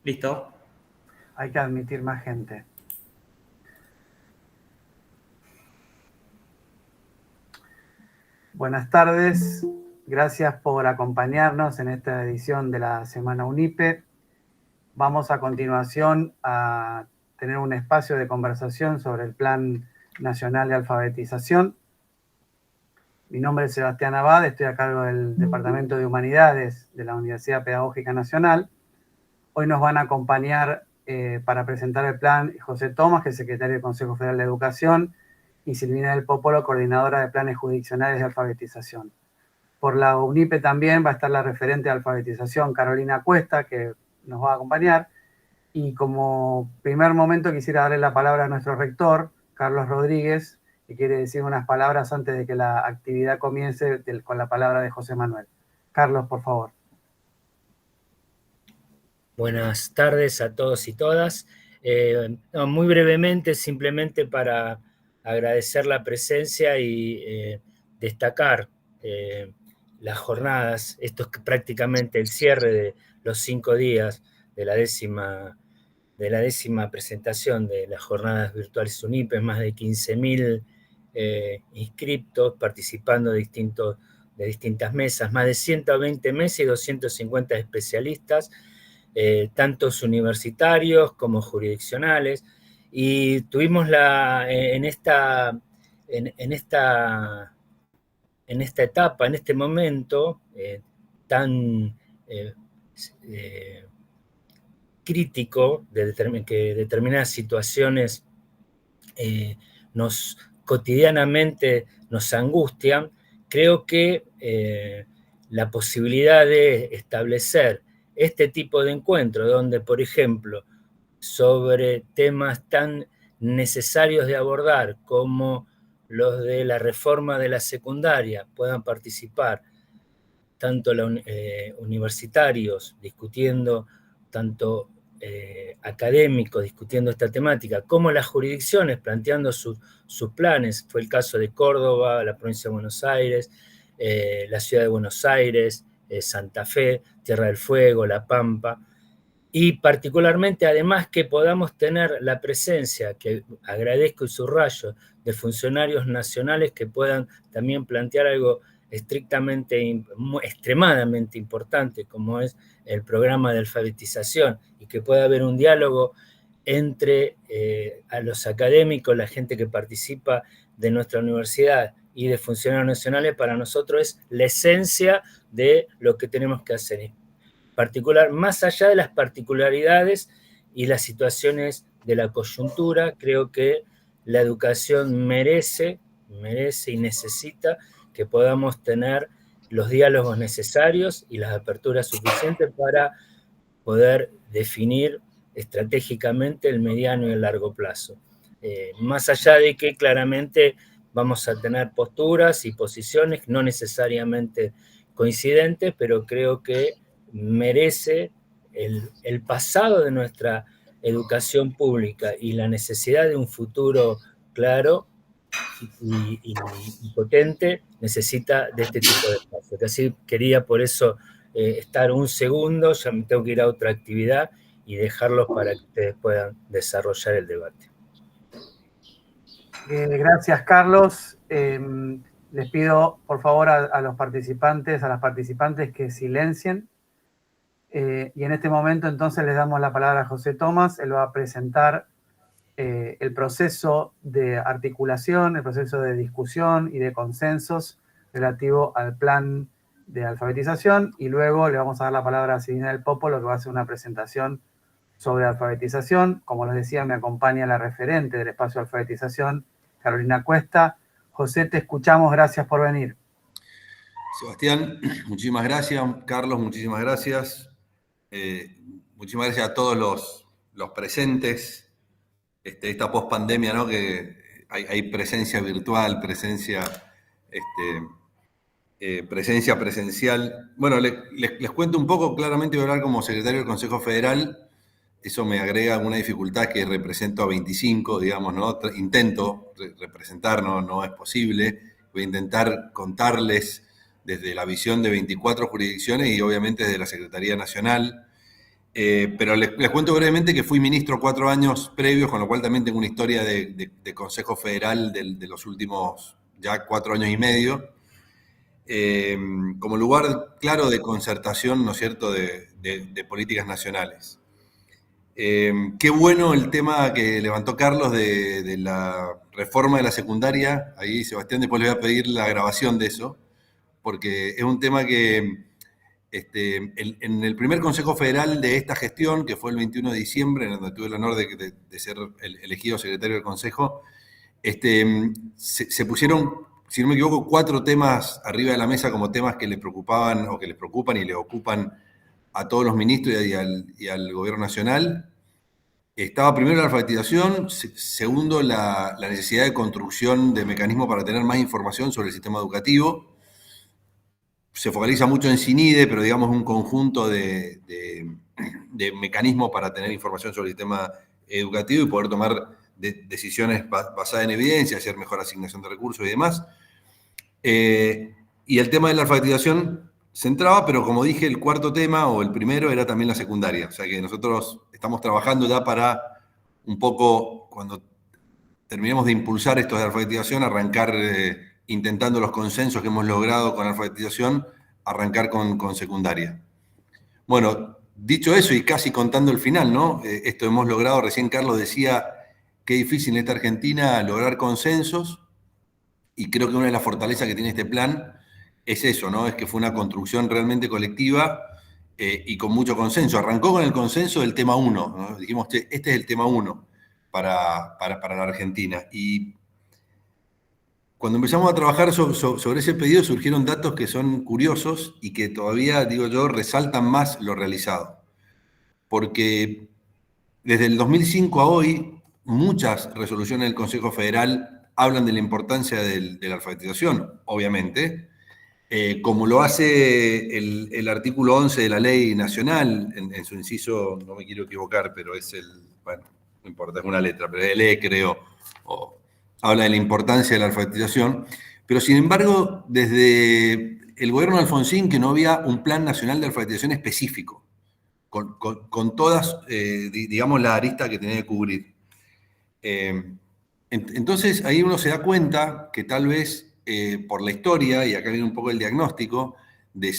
Listo. Hay que admitir más gente. Buenas tardes, gracias por acompañarnos en esta edición de la Semana UNIPE. Vamos a continuación a tener un espacio de conversación sobre el Plan Nacional de Alfabetización. Mi nombre es Sebastián Abad, estoy a cargo del Departamento de Humanidades de la Universidad Pedagógica Nacional. Hoy nos van a acompañar para presentar el plan José Tomás, que es secretario del Consejo Federal de Educación, y Silvina del Popolo, coordinadora de planes jurisdiccionales de alfabetización. Por la UNIPE también va a estar la referente de alfabetización, Carolina Cuesta, que nos va a acompañar. Y como primer momento quisiera darle la palabra a nuestro rector, Carlos Rodríguez, que quiere decir unas palabras antes de que la actividad comience con la palabra de José Manuel. Carlos, por favor. Buenas tardes a todos y todas. Muy brevemente, simplemente para agradecer la presencia y destacar las jornadas. Esto es prácticamente el cierre de los 5 días de la décima presentación de las jornadas virtuales UNIPE, más de 15.000 inscriptos participando de distintas mesas, más de 120 mesas y 250 especialistas, tantos universitarios como jurisdiccionales, y tuvimos en esta etapa, en este momento tan crítico, que determinadas situaciones cotidianamente nos angustian, creo que la posibilidad de establecer este tipo de encuentro, donde, por ejemplo, sobre temas tan necesarios de abordar como los de la reforma de la secundaria, puedan participar tanto universitarios discutiendo, tanto académicos discutiendo esta temática, como las jurisdicciones planteando sus planes. Fue el caso de Córdoba, la provincia de Buenos Aires, la ciudad de Buenos Aires, Santa Fe, Tierra del Fuego, La Pampa, y particularmente además que podamos tener la presencia, que agradezco y subrayo, de funcionarios nacionales que puedan también plantear algo extremadamente importante, como es el programa de alfabetización, y que pueda haber un diálogo entre a los académicos, la gente que participa de nuestra universidad y de funcionarios nacionales. Para nosotros es la esencia de lo que tenemos que hacer, particular, más allá de las particularidades y las situaciones de la coyuntura. Creo que la educación merece y necesita que podamos tener los diálogos necesarios y las aperturas suficientes para poder definir estratégicamente el mediano y el largo plazo. Más allá de que claramente vamos a tener posturas y posiciones no necesariamente coincidentes, pero creo que merece el pasado de nuestra educación pública y la necesidad de un futuro claro y potente, necesita de este tipo de espacios. Así quería por eso estar un segundo, ya me tengo que ir a otra actividad, y dejarlos para que ustedes puedan desarrollar el debate. Gracias, Carlos. Les pido, por favor, a las participantes que silencien. Y en este momento, entonces, les damos la palabra a José Tomás. Él va a presentar el proceso de articulación, el proceso de discusión y de consensos relativo al plan de alfabetización, y luego le vamos a dar la palabra a Silvina del Popolo, que va a hacer una presentación sobre alfabetización. Como les decía, me acompaña la referente del espacio de alfabetización, Carolina Cuesta. José, te escuchamos, gracias por venir. Sebastián, muchísimas gracias. Carlos, muchísimas gracias. Muchísimas gracias a todos los presentes. Esta post-pandemia, ¿no? Que hay presencia virtual, presencia presencial. Bueno, les cuento un poco. Claramente voy a hablar como secretario del Consejo Federal. Eso me agrega alguna dificultad, que represento a 25, digamos, ¿no? Intento representar, no es posible. Voy a intentar contarles desde la visión de 24 jurisdicciones y obviamente desde la Secretaría Nacional. Pero les cuento brevemente que fui ministro 4 años previos, con lo cual también tengo una historia de Consejo Federal de los últimos ya 4 años y medio, como lugar claro de concertación, ¿no es cierto?, de políticas nacionales. Qué bueno el tema que levantó Carlos de la reforma de la secundaria. Ahí, Sebastián, después le voy a pedir la grabación de eso, porque es un tema que en el primer Consejo Federal de esta gestión, que fue el 21 de diciembre, en donde tuve el honor de ser elegido secretario del Consejo, se pusieron, si no me equivoco, 4 temas arriba de la mesa como temas que les preocupaban o que les preocupan y le ocupan a todos los ministros y al gobierno nacional. Estaba primero la alfabetización, segundo la necesidad de construcción de mecanismos para tener más información sobre el sistema educativo. Se focaliza mucho en CINIDE, pero digamos un conjunto de mecanismos para tener información sobre el sistema educativo y poder tomar decisiones basadas en evidencia, hacer mejor asignación de recursos y demás. Y el tema de la alfabetización se entraba, pero como dije, el cuarto tema, o el primero, era también la secundaria. O sea que nosotros estamos trabajando ya para un poco, cuando terminemos de impulsar esto de alfabetización, arrancar intentando los consensos que hemos logrado con alfabetización, arrancar con secundaria. Bueno, dicho eso y casi contando el final, ¿no? Esto hemos logrado, recién Carlos decía, qué difícil en esta Argentina lograr consensos, y creo que una de las fortalezas que tiene este plan es eso, ¿no? Es que fue una construcción realmente colectiva y con mucho consenso. Arrancó con el consenso del tema 1, ¿no? Dijimos, este es el tema 1 para la Argentina. Y cuando empezamos a trabajar sobre ese pedido surgieron datos que son curiosos y que todavía, digo yo, resaltan más lo realizado. Porque desde el 2005 a hoy, muchas resoluciones del Consejo Federal hablan de la importancia de la alfabetización, obviamente, como lo hace el artículo 11 de la ley nacional, en su inciso, no me quiero equivocar, pero es bueno, no importa, es una letra, pero el E, creo, habla de la importancia de la alfabetización, pero sin embargo, desde el gobierno de Alfonsín, que no había un plan nacional de alfabetización específico, con todas, digamos, la arista que tenía que cubrir. Entonces, ahí uno se da cuenta que tal vez por la historia, y acá viene un poco el diagnóstico, del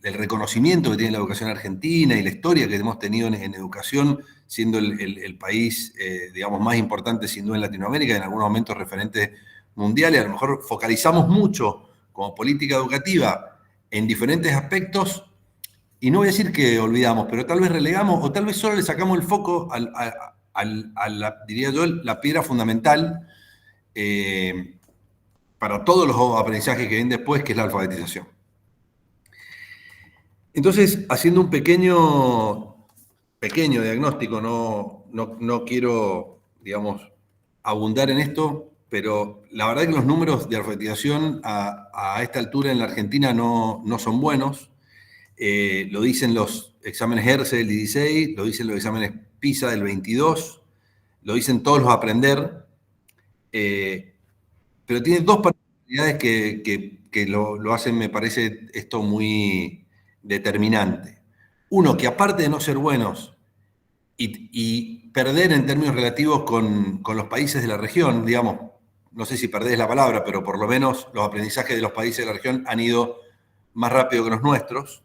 reconocimiento que tiene la educación argentina y la historia que hemos tenido en educación, siendo el país, digamos, más importante sin duda en Latinoamérica, en algunos momentos referentes mundiales. A lo mejor focalizamos mucho como política educativa en diferentes aspectos, y no voy a decir que olvidamos, pero tal vez relegamos, o tal vez solo le sacamos el foco diría yo, la piedra fundamental para todos los aprendizajes que vienen después, que es la alfabetización. Entonces, haciendo un pequeño diagnóstico, no quiero, digamos, abundar en esto, pero la verdad es que los números de alfabetización a esta altura en la Argentina no son buenos. Lo dicen los exámenes ERCE del 16, lo dicen los exámenes PISA del 22, lo dicen todos los Aprender, pero tiene 2 particularidades que lo hacen, me parece, esto muy determinante. Uno, que aparte de no ser buenos y perder en términos relativos con los países de la región, digamos, no sé si perdés la palabra, pero por lo menos los aprendizajes de los países de la región han ido más rápido que los nuestros.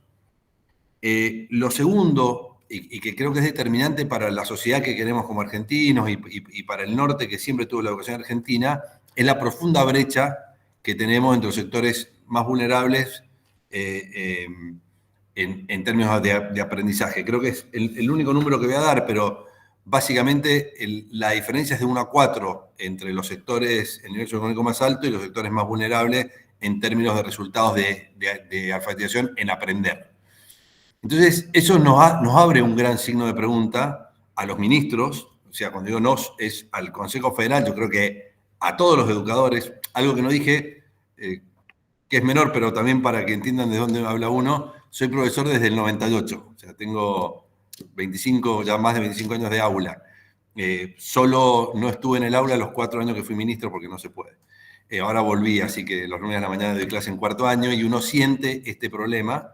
Lo segundo, y que creo que es determinante para la sociedad que queremos como argentinos y para el norte que siempre tuvo la educación argentina, es la profunda brecha que tenemos entre los sectores más vulnerables en términos de aprendizaje. Creo que es el único número que voy a dar, pero básicamente la diferencia es de 1 a 4 entre los sectores, el nivel socioeconómico más alto y los sectores más vulnerables en términos de resultados de alfabetización en aprender. Entonces, eso nos abre un gran signo de pregunta a los ministros, o sea, cuando digo nos, es al Consejo Federal, yo creo que a todos los educadores, algo que no dije, que es menor, pero también para que entiendan de dónde habla uno, soy profesor desde el 98, o sea, tengo ya más de 25 años de aula. Solo no estuve en el aula los 4 años que fui ministro porque no se puede. Ahora volví, así que los lunes de la mañana doy clase en 4º año y uno siente este problema.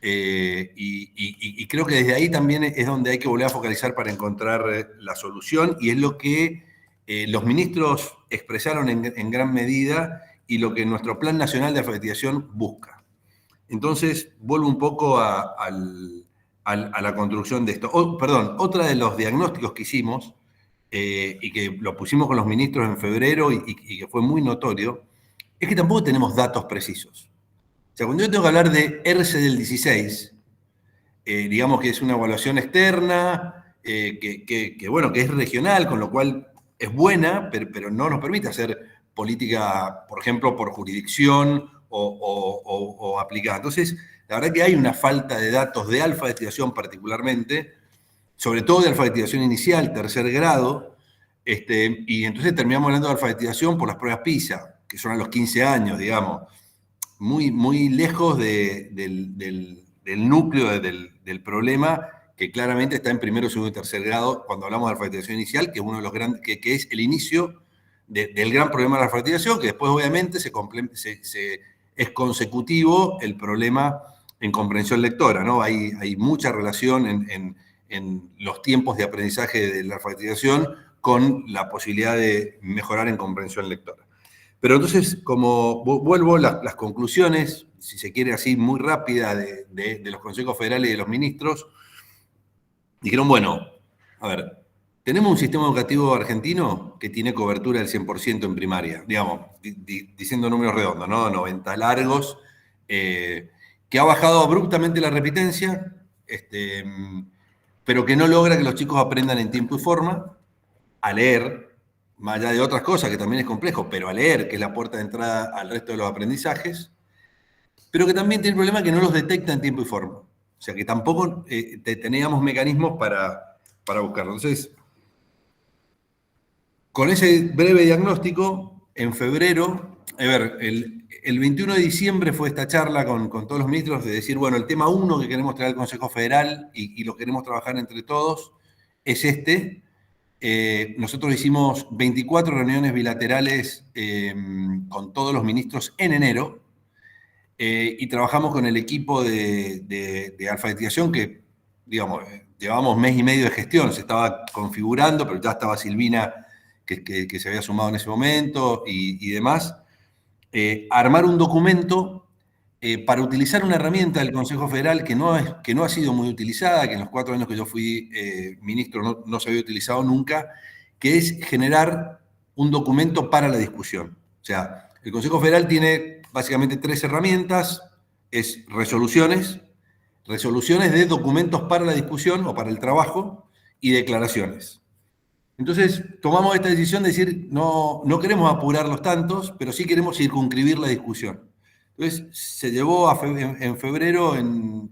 Y creo que desde ahí también es donde hay que volver a focalizar para encontrar la solución, y es lo que los ministros expresaron en gran medida y lo que nuestro Plan Nacional de Alfabetización busca. Entonces, vuelvo un poco a la construcción de esto. Otra de los diagnósticos que hicimos, y que lo pusimos con los ministros en febrero y que fue muy notorio, es que tampoco tenemos datos precisos. O sea, cuando yo tengo que hablar de ERCE del 16, digamos que es una evaluación externa, bueno, que es regional, con lo cual es buena, pero no nos permite hacer política, por ejemplo, por jurisdicción o aplicada. Entonces, la verdad que hay una falta de datos de alfabetización particularmente, sobre todo de alfabetización inicial, tercer grado, y entonces terminamos hablando de alfabetización por las pruebas PISA, que son a los 15 años, digamos, muy, muy lejos del núcleo del problema, que claramente está en primero, segundo y tercer grado, cuando hablamos de alfabetización inicial, que es uno de los grandes, que es el inicio del gran problema de la alfabetización, que después obviamente es consecutivo el problema en comprensión lectora, ¿no? Hay mucha relación en los tiempos de aprendizaje de la alfabetización con la posibilidad de mejorar en comprensión lectora. Pero entonces, como vuelvo, las conclusiones, si se quiere así muy rápida, de los consejos federales y de los ministros, dijeron, bueno, a ver, tenemos un sistema educativo argentino que tiene cobertura del 100% en primaria, digamos, diciendo números redondos, ¿no? 90 largos, que ha bajado abruptamente la repitencia, pero que no logra que los chicos aprendan en tiempo y forma, a leer, más allá de otras cosas que también es complejo, pero a leer, que es la puerta de entrada al resto de los aprendizajes, pero que también tiene el problema que no los detecta en tiempo y forma. O sea, que tampoco teníamos mecanismos para buscarlo. Entonces, con ese breve diagnóstico, en febrero, a ver, el 21 de diciembre fue esta charla con todos los ministros de decir, bueno, el tema 1 que queremos traer al Consejo Federal y lo queremos trabajar entre todos es este. Nosotros hicimos 24 reuniones bilaterales con todos los ministros en enero, y trabajamos con el equipo de alfabetización que, digamos, llevábamos mes y medio de gestión, se estaba configurando, pero ya estaba Silvina, que se había sumado en ese momento y demás. Armar un documento para utilizar una herramienta del Consejo Federal que no ha sido muy utilizada, que en los 4 años que yo fui ministro no se había utilizado nunca, que es generar un documento para la discusión. O sea, el Consejo Federal tiene básicamente 3 herramientas, es resoluciones de documentos para la discusión o para el trabajo, y declaraciones. Entonces, tomamos esta decisión de decir, no queremos apurar los tantos, pero sí queremos circunscribir la discusión. Entonces, se llevó en febrero en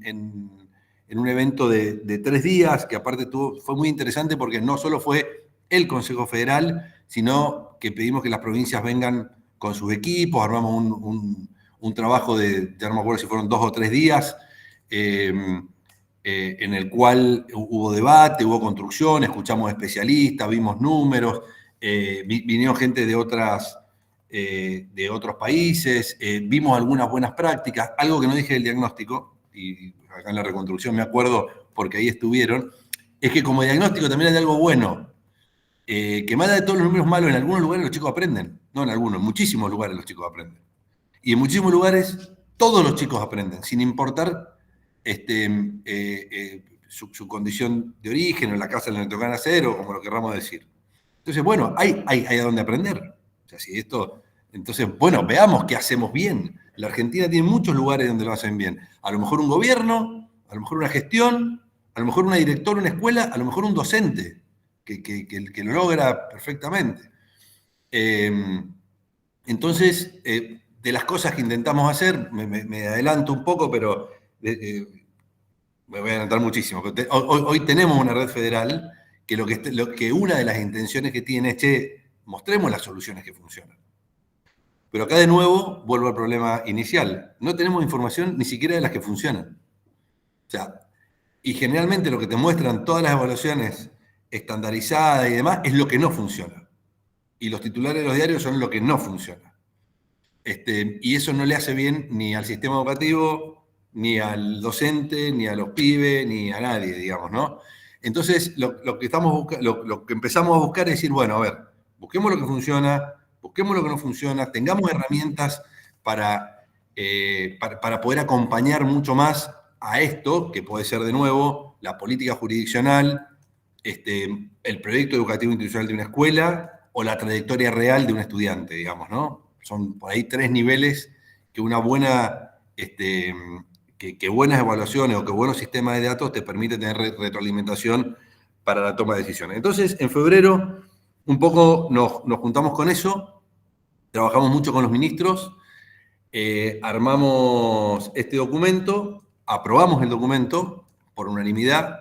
un evento de 3 días, que aparte fue muy interesante porque no solo fue el Consejo Federal, sino que pedimos que las provincias vengan con sus equipos, armamos un trabajo ya no me acuerdo si fueron 2 o 3 días, en el cual hubo debate, hubo construcción, escuchamos especialistas, vimos números, vinieron gente de otros países, vimos algunas buenas prácticas. Algo que no dije del diagnóstico, y acá en la reconstrucción me acuerdo porque ahí estuvieron, es que como diagnóstico también hay algo bueno, que más allá de todos los números malos, en algunos lugares los chicos aprenden, no en algunos, en muchísimos lugares los chicos aprenden. Y en muchísimos lugares todos los chicos aprenden, sin importar su condición de origen, o la casa en la que tocan nacer, o como lo querramos decir. Entonces, bueno, hay a dónde aprender. O sea, si esto... Entonces, bueno, veamos qué hacemos bien. La Argentina tiene muchos lugares donde lo hacen bien. A lo mejor un gobierno, a lo mejor una gestión, a lo mejor una directora, una escuela, a lo mejor un docente que lo logra perfectamente. Entonces, de las cosas que intentamos hacer, me adelanto un poco, pero me voy a adelantar muchísimo. Hoy tenemos una red federal que una de las intenciones que tiene es que mostremos las soluciones que funcionan. Pero acá de nuevo vuelvo al problema inicial. No tenemos información ni siquiera de las que funcionan. O sea, y generalmente lo que te muestran todas las evaluaciones estandarizadas y demás es lo que no funciona. Y los titulares de los diarios son lo que no funciona. Y eso no le hace bien ni al sistema educativo, ni al docente, ni a los pibes, ni a nadie, digamos, ¿no? Entonces, lo que empezamos a buscar es decir, bueno, a ver, busquemos lo que funciona, busquemos lo que no funciona, tengamos herramientas para poder acompañar mucho más a esto, que puede ser de nuevo la política jurisdiccional, el proyecto educativo institucional de una escuela o la trayectoria real de un estudiante, digamos, ¿no? Son por ahí 3 niveles que una buena, que buenas evaluaciones o que buenos sistemas de datos te permiten tener retroalimentación para la toma de decisiones. Entonces, en febrero, un poco nos juntamos con eso, trabajamos mucho con los ministros, armamos este documento, aprobamos el documento por unanimidad,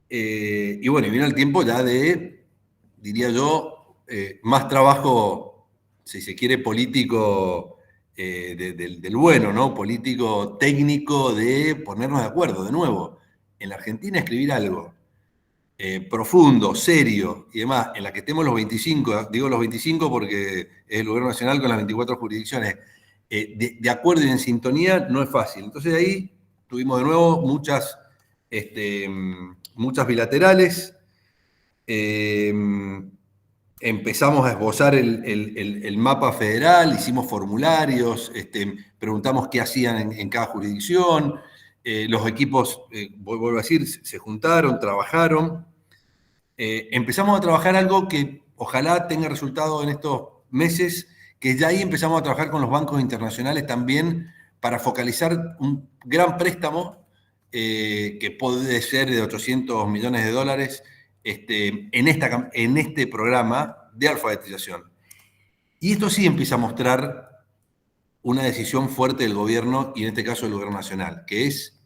y bueno, y vino el tiempo ya de, diría yo, más trabajo, si se quiere, político del bueno, ¿no? Político técnico de ponernos de acuerdo, de nuevo. En la Argentina escribir algo profundo, serio y demás, en la que estemos los 25, digo los 25 porque es el gobierno nacional con las 24 jurisdicciones, de acuerdo y en sintonía, no es fácil. Entonces ahí tuvimos de nuevo muchas bilaterales, empezamos a esbozar el mapa federal, hicimos formularios, preguntamos qué hacían en cada jurisdicción, los equipos, vuelvo a decir, se juntaron, trabajaron, empezamos a trabajar algo que ojalá tenga resultado en estos meses, que ya ahí empezamos a trabajar con los bancos internacionales también para focalizar un gran préstamo que puede ser de $800 millones en este programa de alfabetización. Y esto sí empieza a mostrar una decisión fuerte del gobierno, y en este caso del gobierno nacional, que es,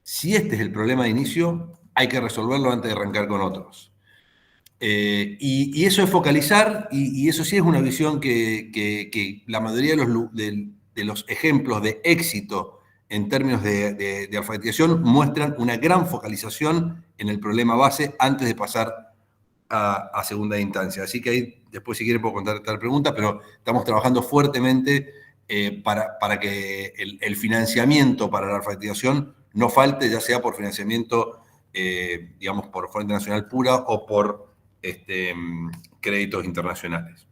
si este es el problema de inicio, hay que resolverlo antes de arrancar con otros. Y eso es focalizar, y eso sí es una visión que la mayoría de los ejemplos de éxito en términos de alfabetización muestran una gran focalización en el problema base antes de pasar a segunda instancia. Así que ahí, después si quieren puedo contestar preguntas, pero estamos trabajando fuertemente para que el financiamiento para la alfabetización no falte, ya sea por financiamiento, digamos, por Fuente Nacional pura o por créditos internacionales.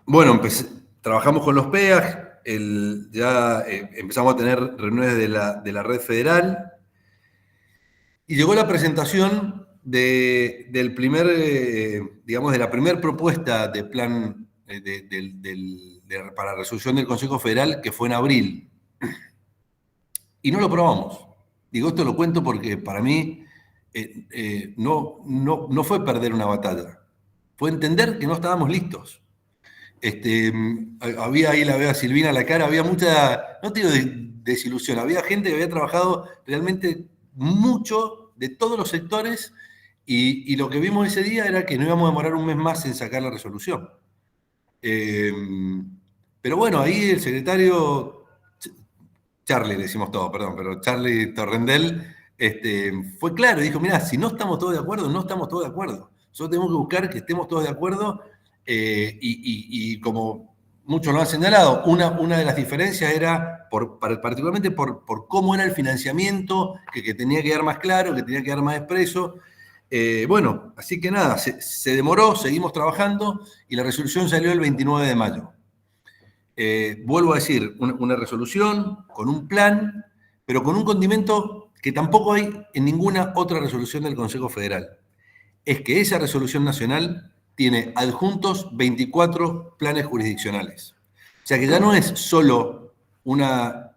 Bueno, trabajamos con los PEAG, ya empezamos a tener reuniones de la red federal, y llegó la presentación del primer, digamos, de la primera propuesta de plan para resolución del Consejo Federal, que fue en abril. Y no lo aprobamos. Digo, esto lo cuento porque para mí no fue perder una batalla, fue entender que no estábamos listos. Había ahí, la veo a Silvina a la cara, había mucha, no te digo desilusión, había gente que había trabajado realmente mucho de todos los sectores, y lo que vimos ese día era que no íbamos a demorar un mes más en sacar la resolución. Pero bueno, ahí el secretario, Charlie le decimos todo, perdón, pero Charlie Torrendel fue claro y dijo, mirá, si no estamos todos de acuerdo, no estamos todos de acuerdo. Nosotros tenemos que buscar que estemos todos de acuerdo, y como muchos lo han señalado, una de las diferencias era particularmente por cómo era el financiamiento, que tenía que quedar más claro, que tenía que quedar más expreso. Bueno, así que nada, se demoró, seguimos trabajando, y la resolución salió el 29 de mayo. Vuelvo a decir, una resolución con un plan, pero con un condimento que tampoco hay en ninguna otra resolución del Consejo Federal. Es que esa resolución nacional tiene adjuntos 24 planes jurisdiccionales. O sea que ya no es solo una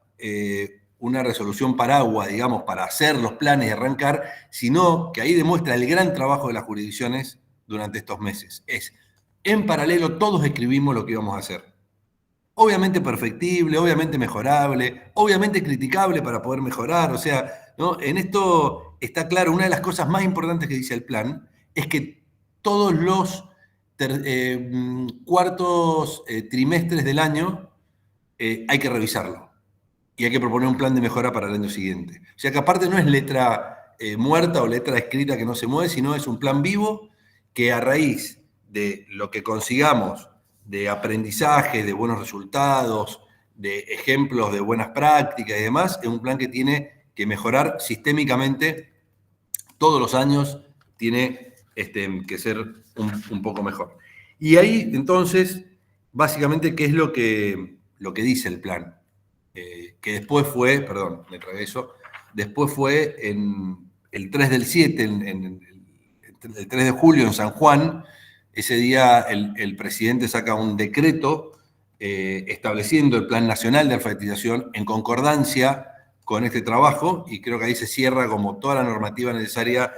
resolución paraguas, digamos, para hacer los planes y arrancar, sino que ahí demuestra el gran trabajo de las jurisdicciones durante estos meses. En paralelo, todos escribimos lo que íbamos a hacer. Obviamente perfectible, obviamente mejorable, obviamente criticable para poder mejorar. O sea, ¿no? En esto está claro, una de las cosas más importantes que dice el plan es que todos los cuartos trimestres del año hay que revisarlo y hay que proponer un plan de mejora para el año siguiente. O sea que aparte no es letra muerta o letra escrita que no se mueve, sino es un plan vivo que a raíz de lo que consigamos de aprendizaje, de buenos resultados, ejemplos de buenas prácticas y demás, es un plan que tiene que mejorar sistémicamente todos los años, tiene que ser un poco mejor. Y ahí, entonces, básicamente, ¿qué es lo que dice el plan? Que después fue, perdón, me tragué eso, después fue en el 3 del 7, el 3 de julio en San Juan. Ese día el presidente saca un decreto estableciendo el Plan Nacional de Alfabetización en concordancia con este trabajo, y creo que ahí se cierra como toda la normativa necesaria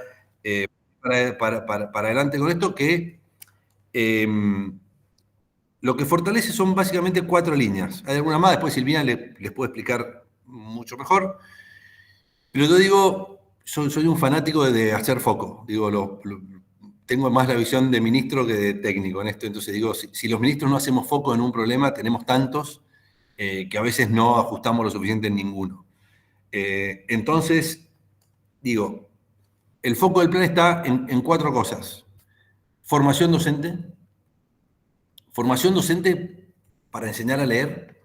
para adelante con esto, que lo que fortalece son básicamente 4 líneas. Hay alguna más, después Silvina les puede explicar mucho mejor. Pero yo digo, soy un fanático de hacer foco. Digo, tengo más la visión de ministro que de técnico en esto. Entonces digo, si los ministros no hacemos foco en un problema, tenemos tantos que a veces no ajustamos lo suficiente en ninguno. Entonces, digo, el foco del plan está en 4 cosas. Formación docente para enseñar a leer,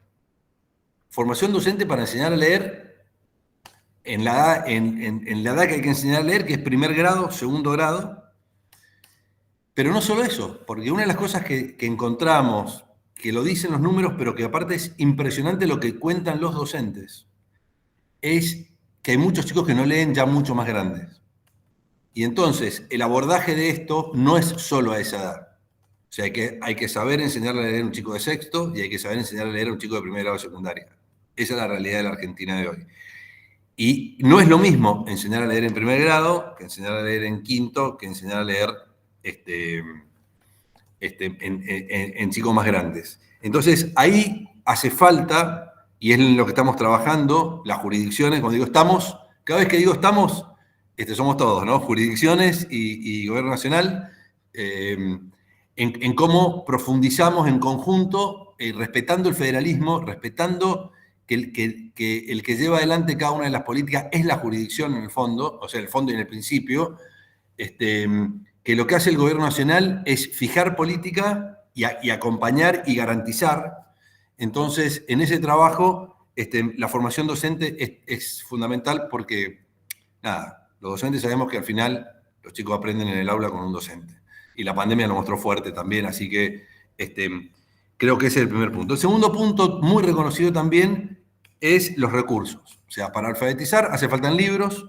formación docente para enseñar a leer en la edad que hay que enseñar a leer, que es primer grado, segundo grado, pero no solo eso, porque una de las cosas que encontramos, que lo dicen los números, pero que aparte es impresionante lo que cuentan los docentes, es que hay muchos chicos que no leen ya mucho más grandes. Y entonces, el abordaje de esto no es solo a esa edad. O sea, hay que saber enseñarle a leer a un chico de sexto y hay que saber enseñarle a leer a un chico de primer grado de secundaria. Esa es la realidad de la Argentina de hoy. Y no es lo mismo enseñar a leer en primer grado que enseñar a leer en quinto, que enseñar a leer en chicos más grandes. Entonces, ahí hace falta, y es en lo que estamos trabajando, las jurisdicciones, cuando digo estamos, cada vez que digo estamos, somos todos, ¿no? Jurisdicciones y Gobierno Nacional, en cómo profundizamos en conjunto, respetando el federalismo, respetando que el que lleva adelante cada una de las políticas es la jurisdicción en el fondo, o sea, el fondo y en el principio, que lo que hace el Gobierno Nacional es fijar política y acompañar y garantizar. Entonces, en ese trabajo, la formación docente es fundamental porque, nada, los docentes sabemos que al final los chicos aprenden en el aula con un docente. Y la pandemia lo mostró fuerte también, así que creo que ese es el primer punto. El segundo punto, muy reconocido también, es los recursos. O sea, para alfabetizar hace falta libros,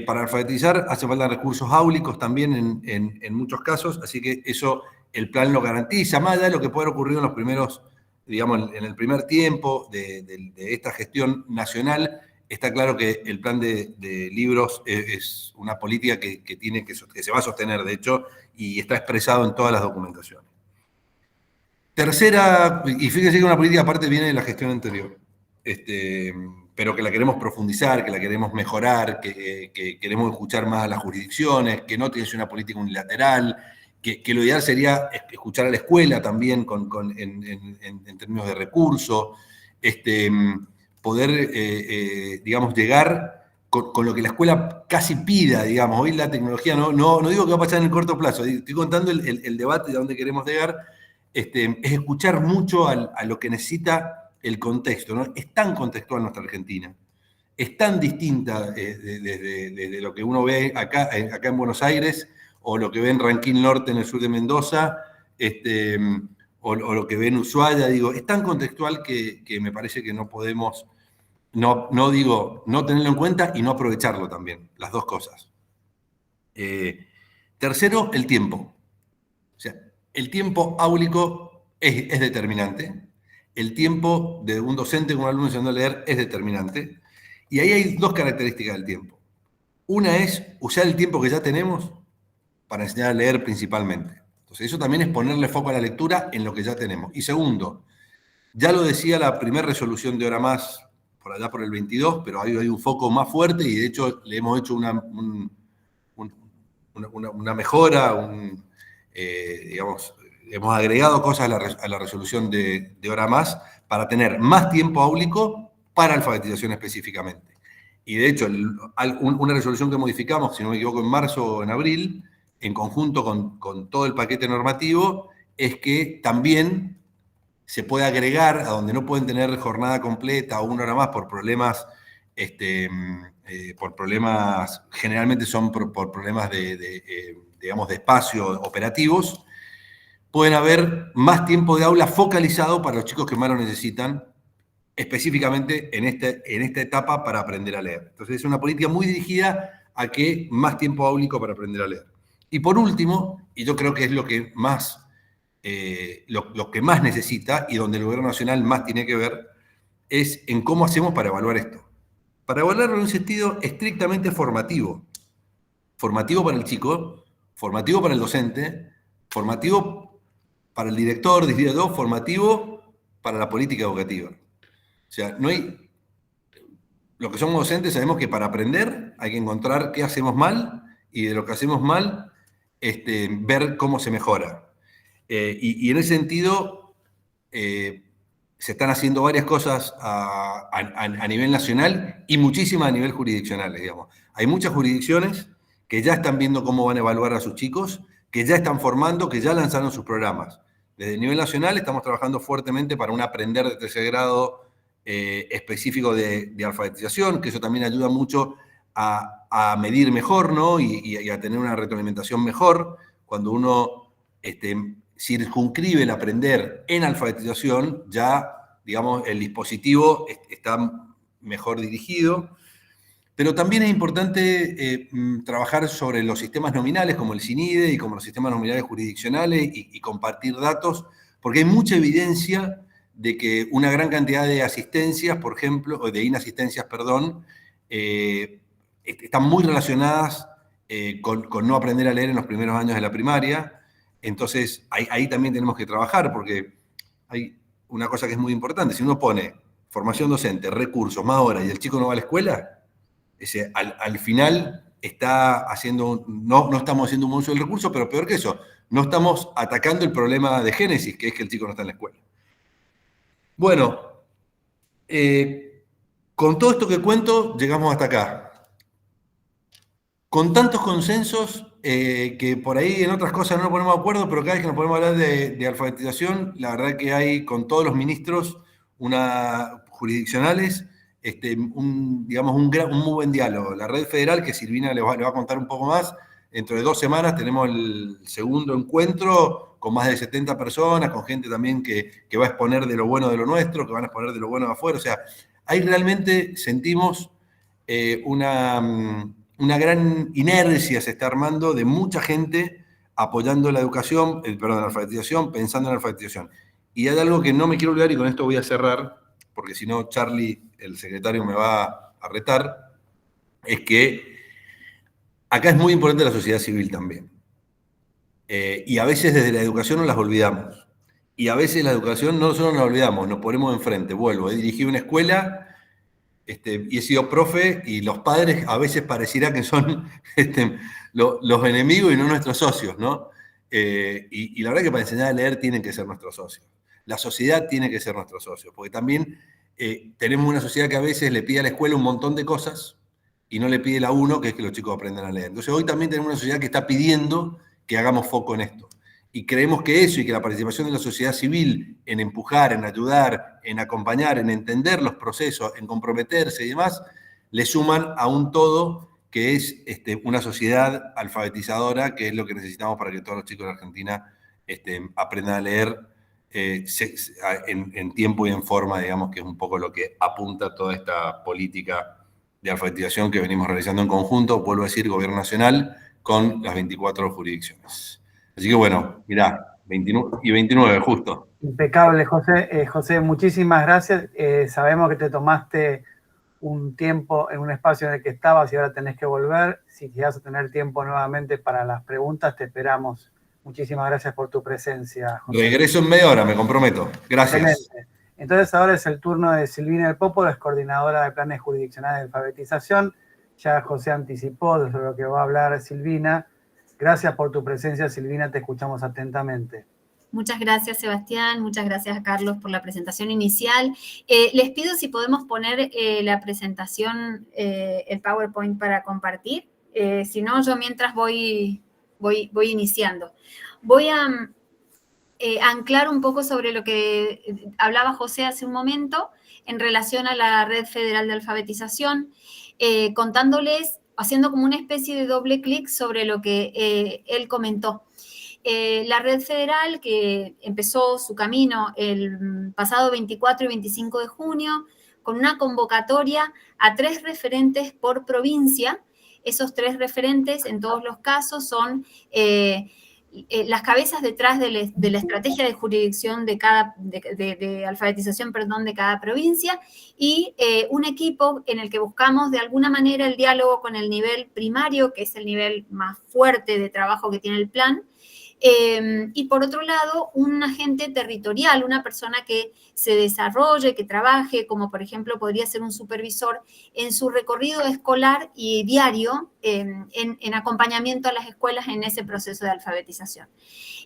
para alfabetizar hace falta recursos áulicos también en muchos casos, así que eso el plan lo garantiza, más allá de lo que puede ocurrir en los primeros, digamos, en el primer tiempo de esta gestión nacional. Está claro que el plan de libros es una política que se va a sostener, de hecho, y está expresado en todas las documentaciones. Tercera, y fíjense que una política aparte viene de la gestión anterior, pero que la queremos profundizar, que la queremos mejorar, que queremos escuchar más a las jurisdicciones, que no tiene que ser una política unilateral, que lo ideal sería escuchar a la escuela también en términos de recursos, poder, digamos, llegar con lo que la escuela casi pida, digamos. Hoy la tecnología, no digo que va a pasar en el corto plazo, estoy contando el debate de dónde queremos llegar, es escuchar mucho a lo que necesita el contexto, ¿no? Es tan contextual nuestra Argentina, es tan distinta desde lo que uno ve acá en Buenos Aires, o lo que ve en Ranquín Norte en el sur de Mendoza, o lo que ve en Ushuaia, digo, es tan contextual que me parece que no podemos, no digo no tenerlo en cuenta y no aprovecharlo también, las dos cosas. Tercero, el tiempo. O sea, el tiempo áulico es determinante. El tiempo de un docente con un alumno enseñando a leer es determinante. Y ahí hay 2 características del tiempo. Una es usar el tiempo que ya tenemos para enseñar a leer principalmente. Entonces, eso también es ponerle foco a la lectura en lo que ya tenemos. Y segundo, ya lo decía la primera resolución de Hora Más, por allá por el 22, pero hay un foco más fuerte y de hecho le hemos hecho una mejora, digamos, hemos agregado cosas a la resolución de Hora Más para tener más tiempo áulico para alfabetización específicamente. Y de hecho, una resolución que modificamos, si no me equivoco, en marzo o en abril, en conjunto con todo el paquete normativo, es que también se puede agregar a donde no pueden tener jornada completa o 1 hora más por problemas, generalmente son por problemas digamos, de espacio operativos, pueden haber más tiempo de aula focalizado para los chicos que más lo necesitan, específicamente en esta etapa para aprender a leer. Entonces es una política muy dirigida a que más tiempo áulico para aprender a leer. Y por último, y yo creo que es lo que más necesita y donde el gobierno nacional más tiene que ver, es en cómo hacemos para evaluar esto. Para evaluarlo en un sentido estrictamente formativo. Formativo para el chico, formativo para el docente, formativo para el director, diría yo, formativo para la política educativa. O sea, no hay... Los que somos docentes sabemos que para aprender hay que encontrar qué hacemos mal y de lo que hacemos mal, ver cómo se mejora. Y en ese sentido, se están haciendo varias cosas a nivel nacional y muchísimas a nivel jurisdiccional, digamos. Hay muchas jurisdicciones que ya están viendo cómo van a evaluar a sus chicos, que ya están formando, que ya lanzaron sus programas. Desde el nivel nacional estamos trabajando fuertemente para un aprender de tercer grado específico de alfabetización, que eso también ayuda mucho a medir mejor, ¿no? Y a tener una retroalimentación mejor. Cuando uno circunscribe el aprender en alfabetización, ya, digamos, el dispositivo está mejor dirigido. Pero también es importante trabajar sobre los sistemas nominales, como el CINIDE y como los sistemas nominales jurisdiccionales, y compartir datos, porque hay mucha evidencia de que una gran cantidad de asistencias, por ejemplo, o de inasistencias, perdón, están muy relacionadas con no aprender a leer en los primeros años de la primaria. Entonces, ahí también tenemos que trabajar, porque hay una cosa que es muy importante. Si uno pone formación docente, recursos, más horas, y el chico no va a la escuela, al final no estamos haciendo un buen uso del recurso, pero peor que eso, no estamos atacando el problema de génesis, que es que el chico no está en la escuela. Bueno, con todo esto que cuento, llegamos hasta acá. Con tantos consensos, que por ahí en otras cosas no nos ponemos de acuerdo, pero cada vez que nos podemos hablar de alfabetización, la verdad que hay con todos los ministros jurisdiccionales, digamos, un muy buen diálogo. La red federal, que Silvina le va a contar un poco más, dentro de 2 semanas tenemos el segundo encuentro con más de 70 personas, con gente también que va a exponer de lo bueno de lo nuestro, que van a exponer de lo bueno de afuera. O sea, ahí realmente sentimos una gran inercia se está armando de mucha gente apoyando la educación, la alfabetización, pensando en la alfabetización. Y hay algo que no me quiero olvidar, y con esto voy a cerrar, porque si no Charlie, el secretario, me va a retar, es que acá es muy importante la sociedad civil también. Y a veces desde la educación nos las olvidamos. Y a veces la educación no solo nos olvidamos, nos ponemos enfrente. Vuelvo, he dirigido una escuela y he sido profe, y los padres a veces pareciera que son los enemigos y no nuestros socios, ¿no? Y la verdad que para enseñar a leer tienen que ser nuestros socios. La sociedad tiene que ser nuestros socios, porque también tenemos una sociedad que a veces le pide a la escuela un montón de cosas y no le pide la uno, que es que los chicos aprendan a leer. Entonces hoy también tenemos una sociedad que está pidiendo que hagamos foco en esto. Y creemos que eso y que la participación de la sociedad civil en empujar, en ayudar, en acompañar, en entender los procesos, en comprometerse y demás, le suman a un todo que es una sociedad alfabetizadora, que es lo que necesitamos para que todos los chicos de Argentina aprendan a leer en tiempo y en forma, digamos, que es un poco lo que apunta toda esta política de alfabetización que venimos realizando en conjunto, vuelvo a decir, Gobierno Nacional, con las 24 jurisdicciones. Así que bueno, mirá, 29, justo. Impecable, José. José, muchísimas gracias. Sabemos que te tomaste un tiempo en un espacio en el que estabas y ahora tenés que volver. Si vas a tener tiempo nuevamente para las preguntas, te esperamos. Muchísimas gracias por tu presencia, José. Regreso en media hora, me comprometo. Gracias. Excelente. Entonces ahora es el turno de Silvina del Popolo, es coordinadora de planes jurisdiccionales de alfabetización. Ya José anticipó de lo que va a hablar Silvina. Gracias por tu presencia, Silvina, te escuchamos atentamente. Muchas gracias, Sebastián. Muchas gracias a Carlos por la presentación inicial. Les pido si podemos poner la presentación, el PowerPoint para compartir. Si no, yo mientras voy iniciando. Voy a anclar un poco sobre lo que hablaba José hace un momento en relación a la Red Federal de Alfabetización, contándoles, haciendo como una especie de doble clic sobre lo que él comentó. La Red Federal, que empezó su camino el pasado 24 y 25 de junio, con una convocatoria a 3 referentes por provincia. Esos 3 referentes, en todos los casos, son las cabezas detrás de la estrategia de jurisdicción de alfabetización, perdón, de cada provincia, y un equipo en el que buscamos de alguna manera el diálogo con el nivel primario, que es el nivel más fuerte de trabajo que tiene el plan. Y por otro lado, un agente territorial, una persona que se desarrolle, que trabaje, como por ejemplo podría ser un supervisor, en su recorrido escolar y diario en acompañamiento a las escuelas en ese proceso de alfabetización.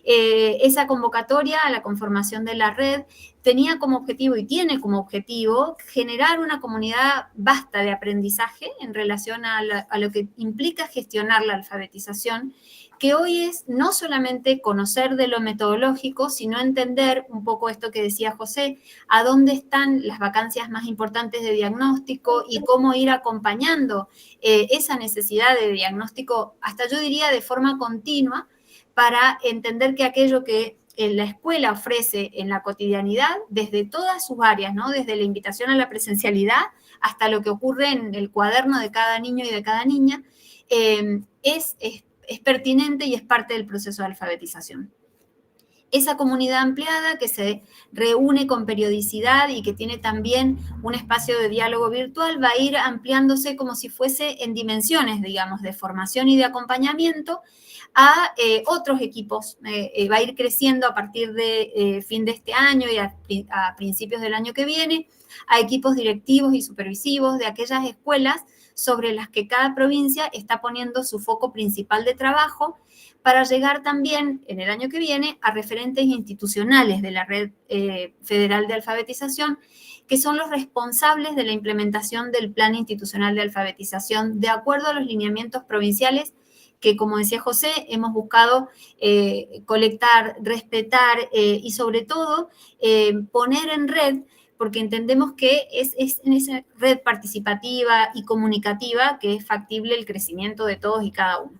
Esa convocatoria a la conformación de la red tenía como objetivo y tiene como objetivo generar una comunidad vasta de aprendizaje en relación a lo que implica gestionar la alfabetización, que hoy es no solamente conocer de lo metodológico, sino entender un poco esto que decía José, a dónde están las vacancias más importantes de diagnóstico y cómo ir acompañando esa necesidad de diagnóstico, hasta yo diría de forma continua, para entender que aquello que la escuela ofrece en la cotidianidad, desde todas sus áreas, ¿no? Desde la invitación a la presencialidad hasta lo que ocurre en el cuaderno de cada niño y de cada niña, es pertinente y es parte del proceso de alfabetización. Esa comunidad ampliada que se reúne con periodicidad y que tiene también un espacio de diálogo virtual va a ir ampliándose como si fuese en dimensiones, digamos, de formación y de acompañamiento a otros equipos. Va a ir creciendo a partir de fin de este año y a principios del año que viene, a equipos directivos y supervisivos de aquellas escuelas sobre las que cada provincia está poniendo su foco principal de trabajo, para llegar también en el año que viene a referentes institucionales de la Red Federal de Alfabetización, que son los responsables de la implementación del Plan Institucional de Alfabetización de acuerdo a los lineamientos provinciales que, como decía José, hemos buscado colectar, respetar y sobre todo poner en red, porque entendemos que es en esa red participativa y comunicativa que es factible el crecimiento de todos y cada uno.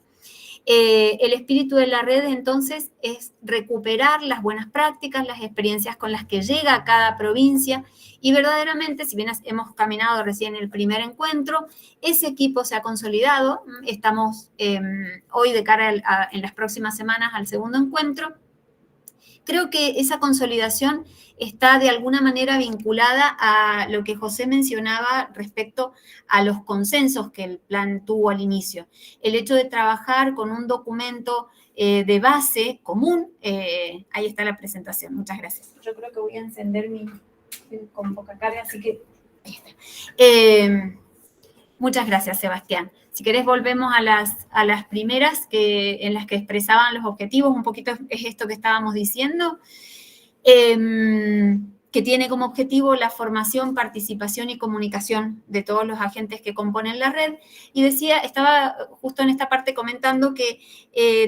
El espíritu de la red, entonces, es recuperar las buenas prácticas, las experiencias con las que llega cada provincia y verdaderamente, si bien hemos caminado recién el primer encuentro, ese equipo se ha consolidado. Estamos hoy de cara en las próximas semanas al segundo encuentro. Creo que esa consolidación está de alguna manera vinculada a lo que José mencionaba respecto a los consensos que el plan tuvo al inicio. El hecho de trabajar con un documento de base común, ahí está la presentación. Muchas gracias. Yo creo que voy a encender mi con poca carga, así que ahí está. Muchas gracias, Sebastián. Si querés, volvemos a las primeras en las que expresaban los objetivos. Un poquito es esto que estábamos diciendo, que tiene como objetivo la formación, participación y comunicación de todos los agentes que componen la red. Y estaba justo en esta parte comentando que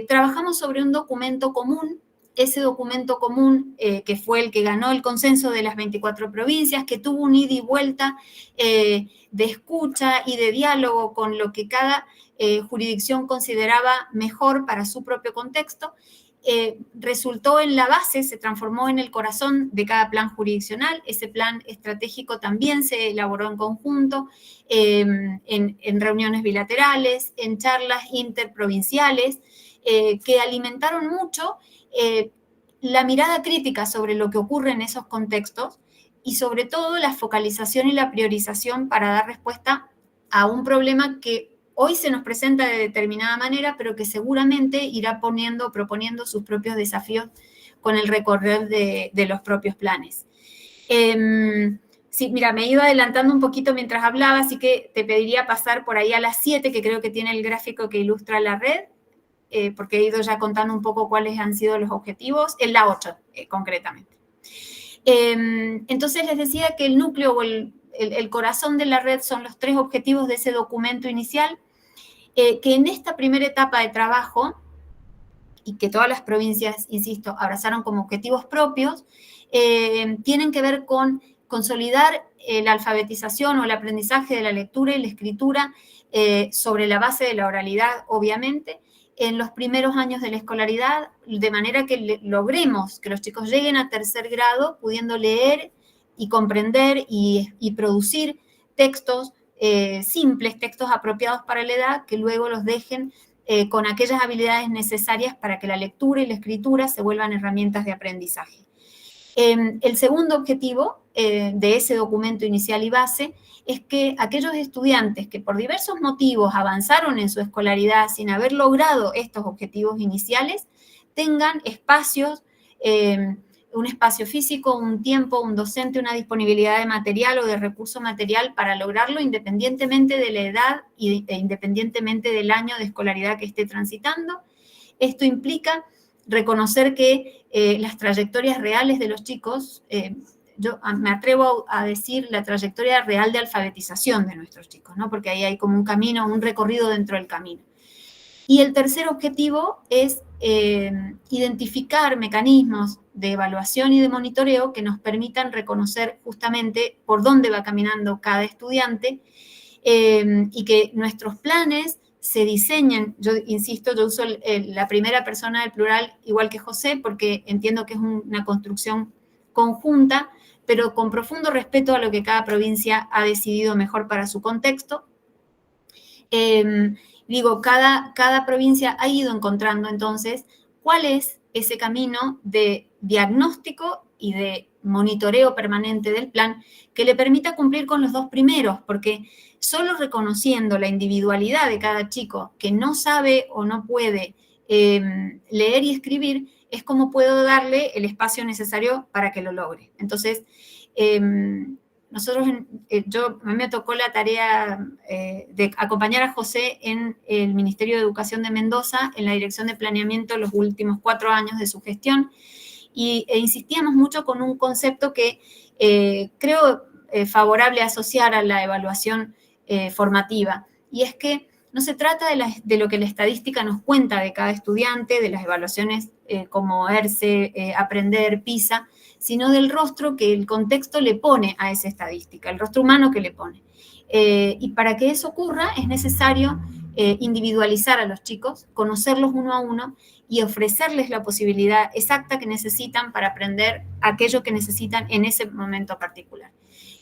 trabajamos sobre un documento común. Ese documento común, que fue el que ganó el consenso de las 24 provincias, que tuvo un ida y vuelta de escucha y de diálogo con lo que cada jurisdicción consideraba mejor para su propio contexto, resultó en la base, se transformó en el corazón de cada plan jurisdiccional. Ese plan estratégico también se elaboró en conjunto, en reuniones bilaterales, en charlas interprovinciales, que alimentaron mucho la mirada crítica sobre lo que ocurre en esos contextos y sobre todo la focalización y la priorización para dar respuesta a un problema que hoy se nos presenta de determinada manera, pero que seguramente irá proponiendo sus propios desafíos con el recorrer de los propios planes. Sí, mira, me iba adelantando un poquito mientras hablaba, así que te pediría pasar por ahí a las 7, que creo que tiene el gráfico que ilustra la red. Porque he ido ya contando un poco cuáles han sido los objetivos, en la 8 concretamente. Entonces les decía que el núcleo o el corazón de la red son los 3 objetivos de ese documento inicial, que en esta primera etapa de trabajo y que todas las provincias, insisto, abrazaron como objetivos propios, tienen que ver con consolidar la alfabetización o el aprendizaje de la lectura y la escritura sobre la base de la oralidad, obviamente, en los primeros años de la escolaridad, de manera que logremos que los chicos lleguen a tercer grado pudiendo leer y comprender y producir textos simples, textos apropiados para la edad, que luego los dejen con aquellas habilidades necesarias para que la lectura y la escritura se vuelvan herramientas de aprendizaje. El segundo objetivo de ese documento inicial y base es que aquellos estudiantes que por diversos motivos avanzaron en su escolaridad sin haber logrado estos objetivos iniciales, tengan espacios, un espacio físico, un tiempo, un docente, una disponibilidad de material o de recurso material para lograrlo independientemente de la edad e independientemente del año de escolaridad que esté transitando. Esto implica reconocer que las trayectorias reales de los chicos, yo me atrevo a decir la trayectoria real de alfabetización de nuestros chicos, ¿no? Porque ahí hay como un camino, un recorrido dentro del camino. Y el tercer objetivo es identificar mecanismos de evaluación y de monitoreo que nos permitan reconocer justamente por dónde va caminando cada estudiante y que nuestros planes se diseñen. Yo insisto, yo uso la primera persona del plural igual que José porque entiendo que es una construcción conjunta, pero con profundo respeto a lo que cada provincia ha decidido mejor para su contexto. Digo, cada provincia ha ido encontrando entonces cuál es ese camino de diagnóstico y de monitoreo permanente del plan que le permita cumplir con los dos primeros, porque solo reconociendo la individualidad de cada chico que no sabe o no puede leer y escribir, es como puedo darle el espacio necesario para que lo logre. Entonces, nosotros, a mí me tocó la tarea de acompañar a José en el Ministerio de Educación de Mendoza, en la Dirección de Planeamiento los últimos 4 años de su gestión, e insistíamos mucho con un concepto que creo favorable a asociar a la evaluación formativa, y es que no se trata de lo que la estadística nos cuenta de cada estudiante, de las evaluaciones como ERCE, Aprender, PISA, sino del rostro que el contexto le pone a esa estadística, el rostro humano que le pone. Y para que eso ocurra es necesario individualizar a los chicos, conocerlos uno a uno y ofrecerles la posibilidad exacta que necesitan para aprender aquello que necesitan en ese momento particular.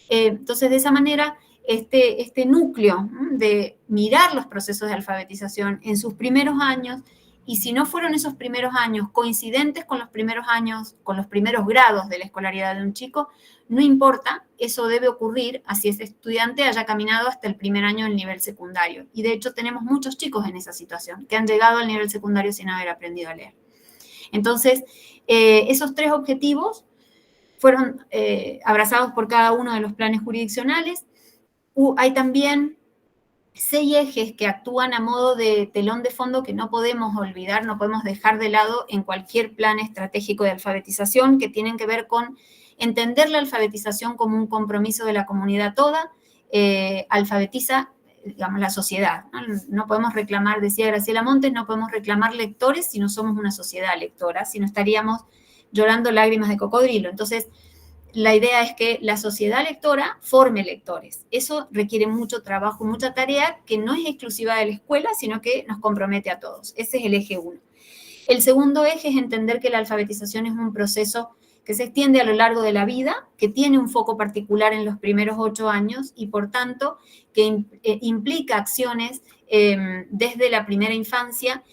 Entonces, de esa manera, este núcleo de mirar los procesos de alfabetización en sus primeros años, y si no fueron esos primeros años coincidentes con los primeros años, con los primeros grados de la escolaridad de un chico, no importa, eso debe ocurrir así ese estudiante haya caminado hasta el primer año del nivel secundario. Y de hecho tenemos muchos chicos en esa situación, que han llegado al nivel secundario sin haber aprendido a leer. Entonces, esos 3 objetivos fueron abrazados por cada uno de los planes jurisdiccionales. Hay también 6 ejes que actúan a modo de telón de fondo que no podemos olvidar, no podemos dejar de lado en cualquier plan estratégico de alfabetización, que tienen que ver con entender la alfabetización como un compromiso de la comunidad toda, alfabetiza, digamos, la sociedad, ¿no? No podemos reclamar, decía Graciela Montes, no podemos reclamar lectores si no somos una sociedad lectora, si no estaríamos llorando lágrimas de cocodrilo. Entonces, la idea es que la sociedad lectora forme lectores. Eso requiere mucho trabajo, mucha tarea que no es exclusiva de la escuela, sino que nos compromete a todos. Ese es el eje 1. El segundo eje es entender que la alfabetización es un proceso que se extiende a lo largo de la vida, que tiene un foco particular en los primeros 8 años y, por tanto, que implica acciones desde la primera infancia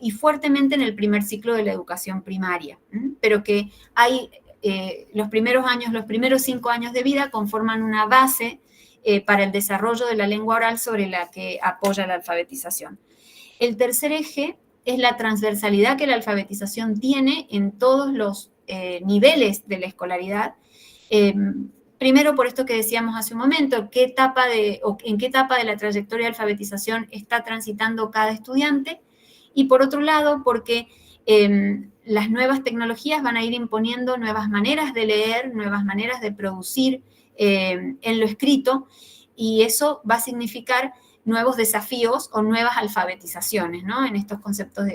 y fuertemente en el primer ciclo de la educación primaria, pero que hay los primeros 5 años de vida conforman una base para el desarrollo de la lengua oral sobre la que apoya la alfabetización. El tercer eje es la transversalidad que la alfabetización tiene en todos los niveles de la escolaridad. Primero, por esto que decíamos hace un momento, en qué etapa de la trayectoria de alfabetización está transitando cada estudiante, y por otro lado, porque las nuevas tecnologías van a ir imponiendo nuevas maneras de leer, nuevas maneras de producir en lo escrito, y eso va a significar nuevos desafíos o nuevas alfabetizaciones, ¿no? En estos conceptos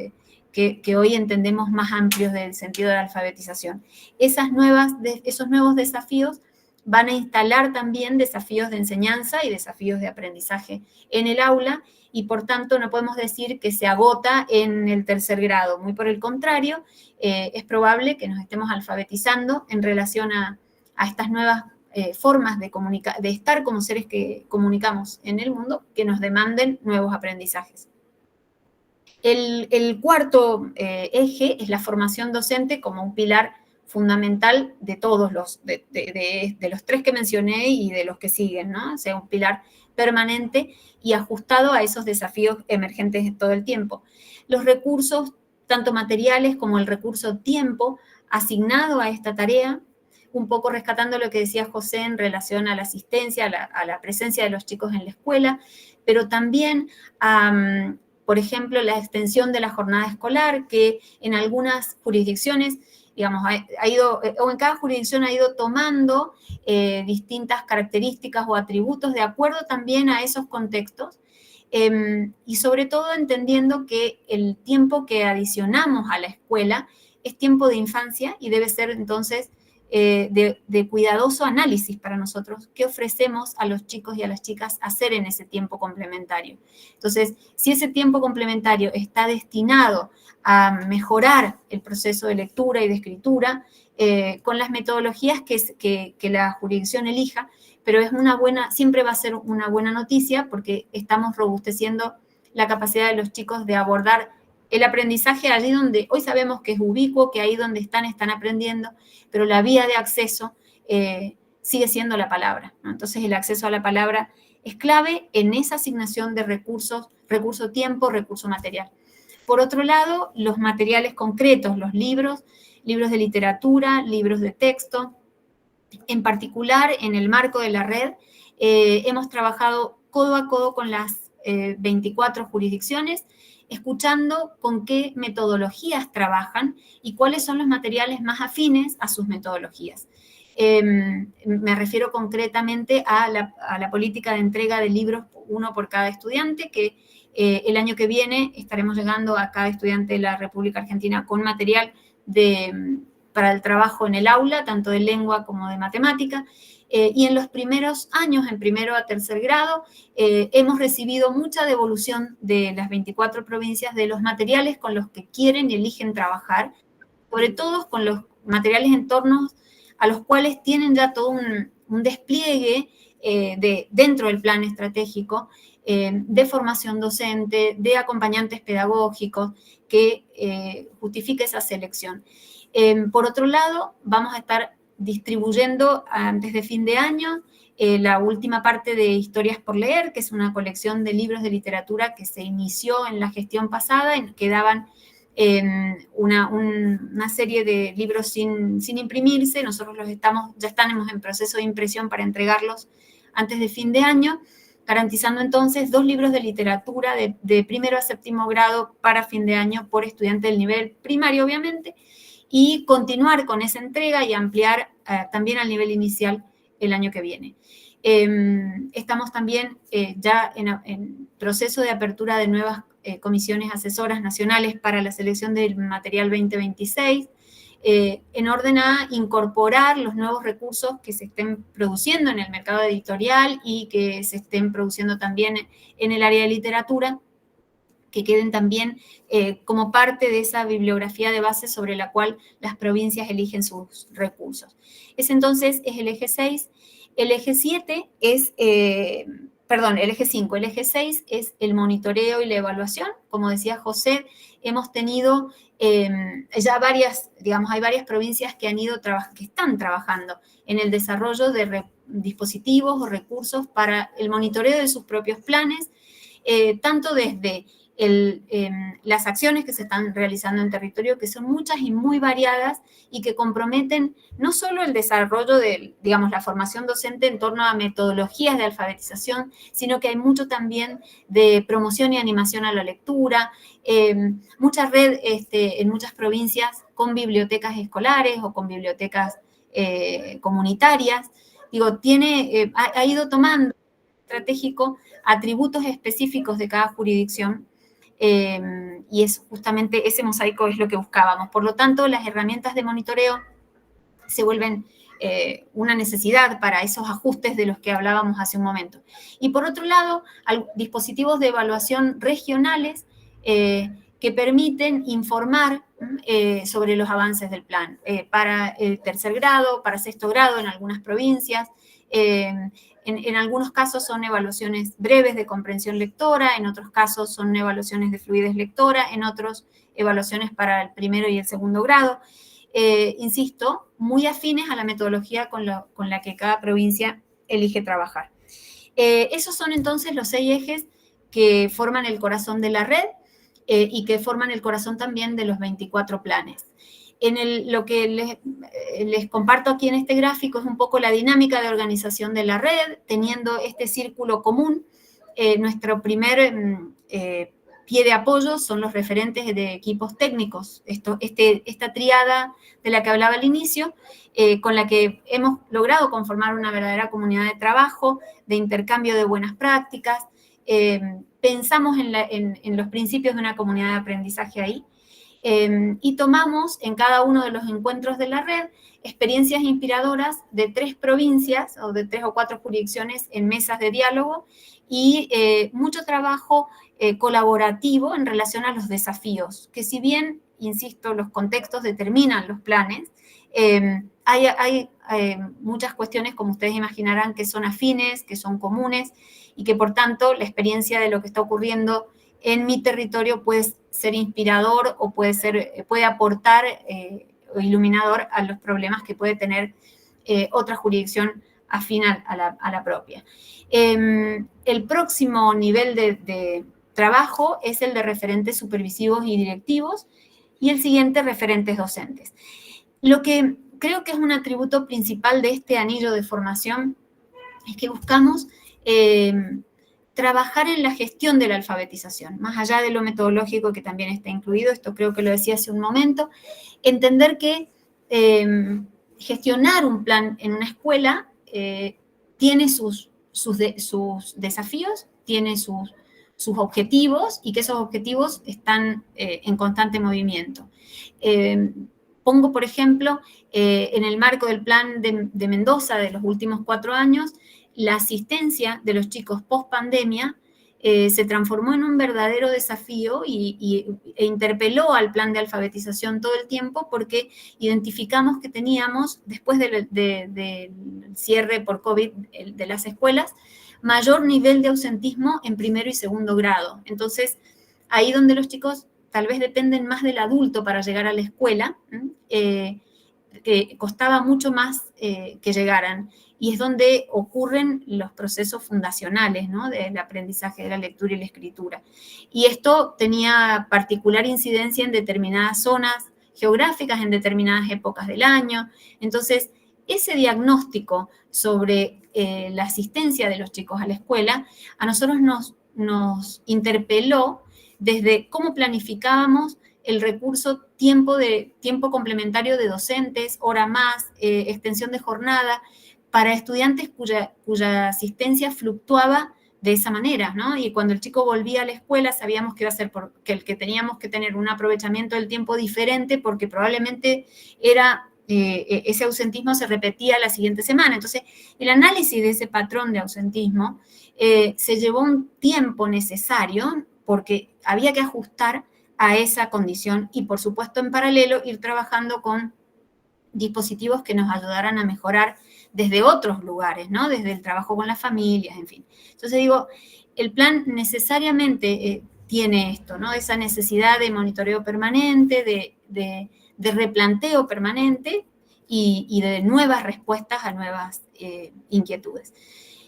que hoy entendemos más amplios del sentido de la alfabetización. Esos nuevos desafíos van a instalar también desafíos de enseñanza y desafíos de aprendizaje en el aula, y por tanto no podemos decir que se agota en el tercer grado. Muy por el contrario, es probable que nos estemos alfabetizando en relación a estas nuevas formas de estar como seres que comunicamos en el mundo, que nos demanden nuevos aprendizajes. El cuarto eje es la formación docente como un pilar fundamental de todos de los tres que mencioné y de los que siguen, ¿no? O sea, un pilar permanente y ajustado a esos desafíos emergentes todo el tiempo. Los recursos, tanto materiales como el recurso tiempo, asignado a esta tarea, un poco rescatando lo que decía José en relación a la asistencia, a la presencia de los chicos en la escuela, pero también por ejemplo, la extensión de la jornada escolar, que en algunas jurisdicciones, digamos, o en cada jurisdicción ha ido tomando distintas características o atributos de acuerdo también a esos contextos, y sobre todo entendiendo que el tiempo que adicionamos a la escuela es tiempo de infancia y debe ser entonces de cuidadoso análisis para nosotros, qué ofrecemos a los chicos y a las chicas hacer en ese tiempo complementario. Entonces, si ese tiempo complementario está destinado a mejorar el proceso de lectura y de escritura, con las metodologías que la jurisdicción elija, pero siempre va a ser una buena noticia porque estamos robusteciendo la capacidad de los chicos de abordar el aprendizaje allí donde hoy sabemos que es ubicuo, que ahí donde están aprendiendo, pero la vía de acceso sigue siendo la palabra, ¿no? Entonces el acceso a la palabra es clave en esa asignación de recursos, recurso tiempo, recurso material. Por otro lado, los materiales concretos, los libros de literatura, libros de texto. En particular, en el marco de la red, hemos trabajado codo a codo con las 24 jurisdicciones, escuchando con qué metodologías trabajan y cuáles son los materiales más afines a sus metodologías. Me refiero concretamente a la política de entrega de libros, uno por cada estudiante, que el año que viene estaremos llegando a cada estudiante de la República Argentina con material para el trabajo en el aula, tanto de lengua como de matemática. Y en los primeros años, en primero a tercer grado, hemos recibido mucha devolución de las 24 provincias de los materiales con los que quieren y eligen trabajar, sobre todo con los materiales en torno a los cuales tienen ya todo un despliegue dentro del plan estratégico de formación docente, de acompañantes pedagógicos, que justifique esa selección. Por otro lado, vamos a estar distribuyendo antes de fin de año la última parte de Historias por Leer, que es una colección de libros de literatura que se inició en la gestión pasada, en que daban una serie de libros sin imprimirse. Nosotros ya estamos en proceso de impresión para entregarlos antes de fin de año, garantizando entonces 2 libros de literatura de primero a séptimo grado para fin de año por estudiante del nivel primario, obviamente, y continuar con esa entrega y ampliar también al nivel inicial el año que viene. Estamos también ya en proceso de apertura de nuevas comisiones asesoras nacionales para la selección del material 2026, en orden a incorporar los nuevos recursos que se estén produciendo en el mercado editorial y que se estén produciendo también en el área de literatura, que queden también como parte de esa bibliografía de base sobre la cual las provincias eligen sus recursos. Ese entonces es el eje 6. El eje 7 es, el eje 5. El eje 6 es el monitoreo y la evaluación. Como decía José, hemos tenido ya hay varias provincias que están trabajando en el desarrollo de dispositivos o recursos para el monitoreo de sus propios planes, tanto desde las acciones que se están realizando en territorio, que son muchas y muy variadas y que comprometen no solo el desarrollo de, la formación docente en torno a metodologías de alfabetización, sino que hay mucho también de promoción y animación a la lectura, mucha red en muchas provincias con bibliotecas escolares o con bibliotecas comunitarias. Ha ido tomando estratégico atributos específicos de cada jurisdicción y es justamente ese mosaico es lo que buscábamos. Por lo tanto, las herramientas de monitoreo se vuelven una necesidad para esos ajustes de los que hablábamos hace un momento. Y por otro lado, dispositivos de evaluación regionales que permiten informar sobre los avances del plan, para el tercer grado, para sexto grado en algunas provincias. En algunos casos son evaluaciones breves de comprensión lectora, en otros casos son evaluaciones de fluidez lectora, en otros evaluaciones para el primero y el segundo grado. Insisto, muy afines a la metodología con la que cada provincia elige trabajar. Esos son entonces los 6 ejes que forman el corazón de la red y que forman el corazón también de los 24 planes. Lo que les comparto aquí en este gráfico es un poco la dinámica de organización de la red, teniendo este círculo común. Nuestro primer pie de apoyo son los referentes de equipos técnicos, esta triada de la que hablaba al inicio, con la que hemos logrado conformar una verdadera comunidad de trabajo, de intercambio de buenas prácticas. Pensamos en los principios de una comunidad de aprendizaje ahí, y tomamos en cada uno de los encuentros de la red experiencias inspiradoras de 3 provincias o de 3 o 4 jurisdicciones en mesas de diálogo y mucho trabajo colaborativo en relación a los desafíos, que si bien, insisto, los contextos determinan los planes, hay muchas cuestiones, como ustedes imaginarán, que son afines, que son comunes, y que por tanto la experiencia de lo que está ocurriendo en mi territorio puede ser inspirador o puede aportar o iluminador a los problemas que puede tener otra jurisdicción afín a la propia. El próximo nivel de trabajo es el de referentes supervisivos y directivos, y el siguiente, referentes docentes. Lo que creo que es un atributo principal de este anillo de formación es que buscamos trabajar en la gestión de la alfabetización, más allá de lo metodológico que también está incluido, esto creo que lo decía hace un momento, entender que gestionar un plan en una escuela tiene sus desafíos, tiene sus objetivos, y que esos objetivos están en constante movimiento. Pongo, por ejemplo, en el marco del plan de Mendoza de los últimos 4 años, la asistencia de los chicos post pandemia se transformó en un verdadero desafío e interpeló al plan de alfabetización todo el tiempo, porque identificamos que teníamos, después del cierre por COVID de las escuelas, mayor nivel de ausentismo en primero y segundo grado. Entonces, ahí donde los chicos tal vez dependen más del adulto para llegar a la escuela, que costaba mucho más que llegaran, y es donde ocurren los procesos fundacionales, ¿no?, del aprendizaje de la lectura y la escritura. Y esto tenía particular incidencia en determinadas zonas geográficas, en determinadas épocas del año. Entonces, ese diagnóstico sobre la asistencia de los chicos a la escuela a nosotros nos interpeló desde cómo planificábamos el recurso tiempo complementario de docentes, hora más, extensión de jornada, para estudiantes cuya asistencia fluctuaba de esa manera, ¿no? Y cuando el chico volvía a la escuela sabíamos que iba a ser que teníamos que tener un aprovechamiento del tiempo diferente, porque probablemente ese ausentismo se repetía la siguiente semana. Entonces, el análisis de ese patrón de ausentismo se llevó un tiempo necesario, porque había que ajustar a esa condición y, por supuesto, en paralelo, ir trabajando con dispositivos que nos ayudaran a mejorar desde otros lugares, ¿no? Desde el trabajo con las familias, en fin. Entonces digo, el plan necesariamente tiene esto, ¿no? Esa necesidad de monitoreo permanente, de replanteo permanente y de nuevas respuestas a nuevas inquietudes.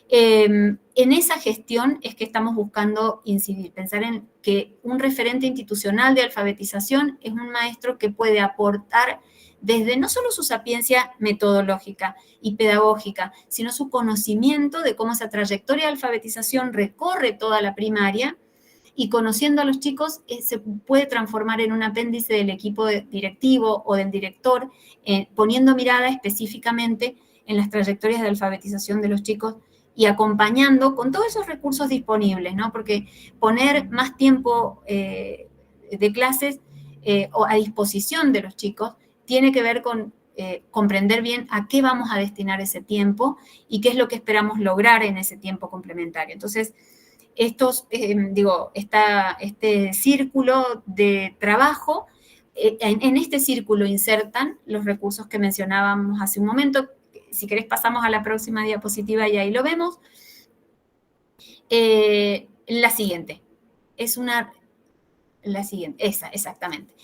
En esa gestión es que estamos buscando incidir, pensar en que un referente institucional de alfabetización es un maestro que puede aportar desde no solo su sapiencia metodológica y pedagógica, sino su conocimiento de cómo esa trayectoria de alfabetización recorre toda la primaria, y conociendo a los chicos se puede transformar en un apéndice del equipo directivo o del director, poniendo mirada específicamente en las trayectorias de alfabetización de los chicos y acompañando con todos esos recursos disponibles, ¿no? Porque poner más tiempo de clases o a disposición de los chicos tiene que ver con comprender bien a qué vamos a destinar ese tiempo y qué es lo que esperamos lograr en ese tiempo complementario. Entonces, este círculo de trabajo, en este círculo insertan los recursos que mencionábamos hace un momento. Si querés pasamos a la próxima diapositiva y ahí lo vemos. La siguiente. La siguiente, esa, exactamente.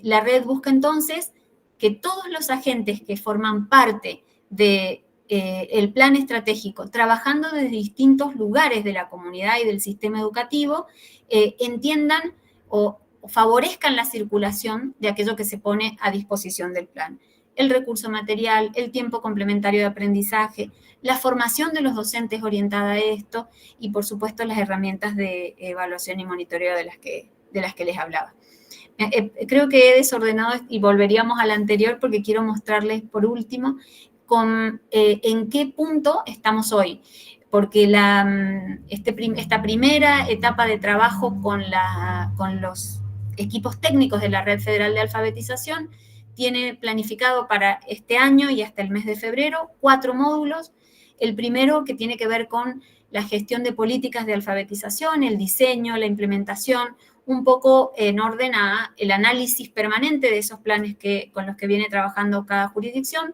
La red busca entonces que todos los agentes que forman parte del plan estratégico, trabajando desde distintos lugares de la comunidad y del sistema educativo, entiendan o favorezcan la circulación de aquello que se pone a disposición del plan. El recurso material, el tiempo complementario de aprendizaje, la formación de los docentes orientada a esto y, por supuesto, las herramientas de evaluación y monitoreo de las que les hablaba. Creo que he desordenado y volveríamos a la anterior porque quiero mostrarles, por último, en qué punto estamos hoy. Porque esta primera etapa de trabajo con los equipos técnicos de la Red Federal de Alfabetización tiene planificado para este año y hasta el mes de febrero 4 módulos. El primero, que tiene que ver con la gestión de políticas de alfabetización, el diseño, la implementación, un poco en orden a el análisis permanente de esos planes con los que viene trabajando cada jurisdicción.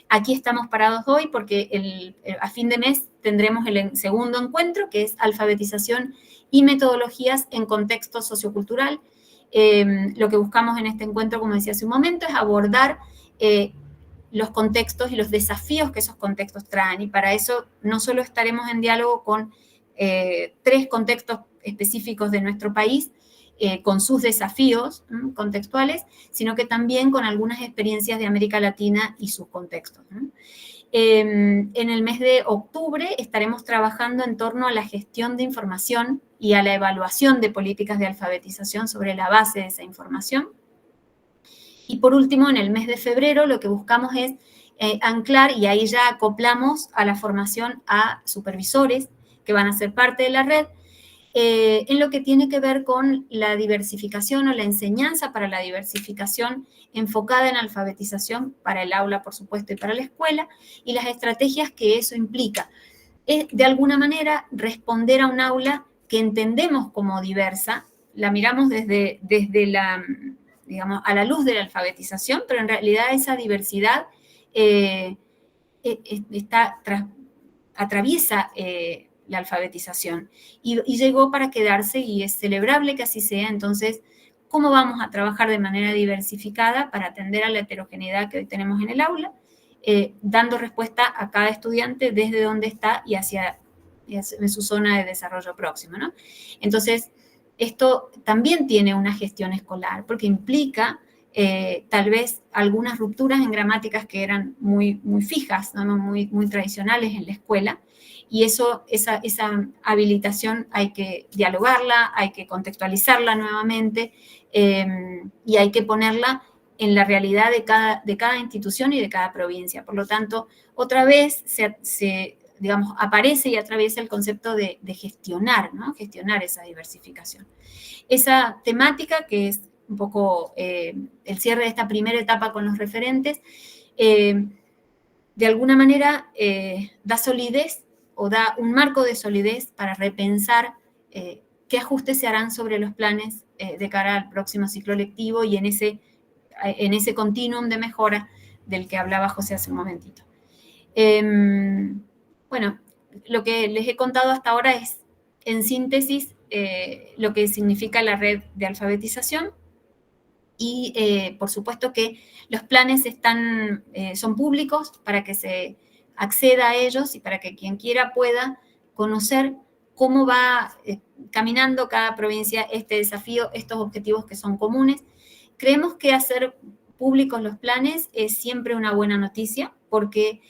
Aquí estamos parados hoy porque a fin de mes tendremos el segundo encuentro, que es alfabetización y metodologías en contexto sociocultural. Lo que buscamos en este encuentro, como decía hace un momento, es abordar los contextos y los desafíos que esos contextos traen. Y para eso no solo estaremos en diálogo con 3 contextos específicos de nuestro país, con sus desafíos contextuales, sino que también con algunas experiencias de América Latina y sus contextos. En el mes de octubre estaremos trabajando en torno a la gestión de información y a la evaluación de políticas de alfabetización sobre la base de esa información. Y por último, en el mes de febrero lo que buscamos es anclar, y ahí ya acoplamos a la formación a supervisores que van a ser parte de la red, en lo que tiene que ver con la diversificación o la enseñanza para la diversificación enfocada en alfabetización para el aula, por supuesto, y para la escuela, y las estrategias que eso implica. Es, de alguna manera, responder a un aula que entendemos como diversa, la miramos desde la, digamos, a la luz de la alfabetización, pero en realidad esa diversidad atraviesa la alfabetización y llegó para quedarse y es celebrable que así sea. Entonces, ¿cómo vamos a trabajar de manera diversificada para atender a la heterogeneidad que hoy tenemos en el aula, dando respuesta a cada estudiante desde donde está y hacia en su zona de desarrollo próximo, ¿no? Entonces, esto también tiene una gestión escolar porque implica tal vez algunas rupturas en gramáticas que eran muy fijas, ¿no? muy tradicionales en la escuela. Y esa habilitación hay que dialogarla, hay que contextualizarla nuevamente y hay que ponerla en la realidad de cada institución y de cada provincia. Por lo tanto, otra vez digamos, aparece y atraviesa el concepto de gestionar, ¿no? Gestionar esa diversificación. Esa temática, que es un poco el cierre de esta primera etapa con los referentes, de alguna manera da solidez o da un marco de solidez para repensar qué ajustes se harán sobre los planes de cara al próximo ciclo lectivo y en ese continuum de mejora del que hablaba José hace un momentito. Bueno, lo que les he contado hasta ahora es, en síntesis, lo que significa la red de alfabetización y, por supuesto, que los planes son públicos para que se acceda a ellos y para que quien quiera pueda conocer cómo va caminando cada provincia este desafío, estos objetivos que son comunes. Creemos que hacer públicos los planes es siempre una buena noticia porque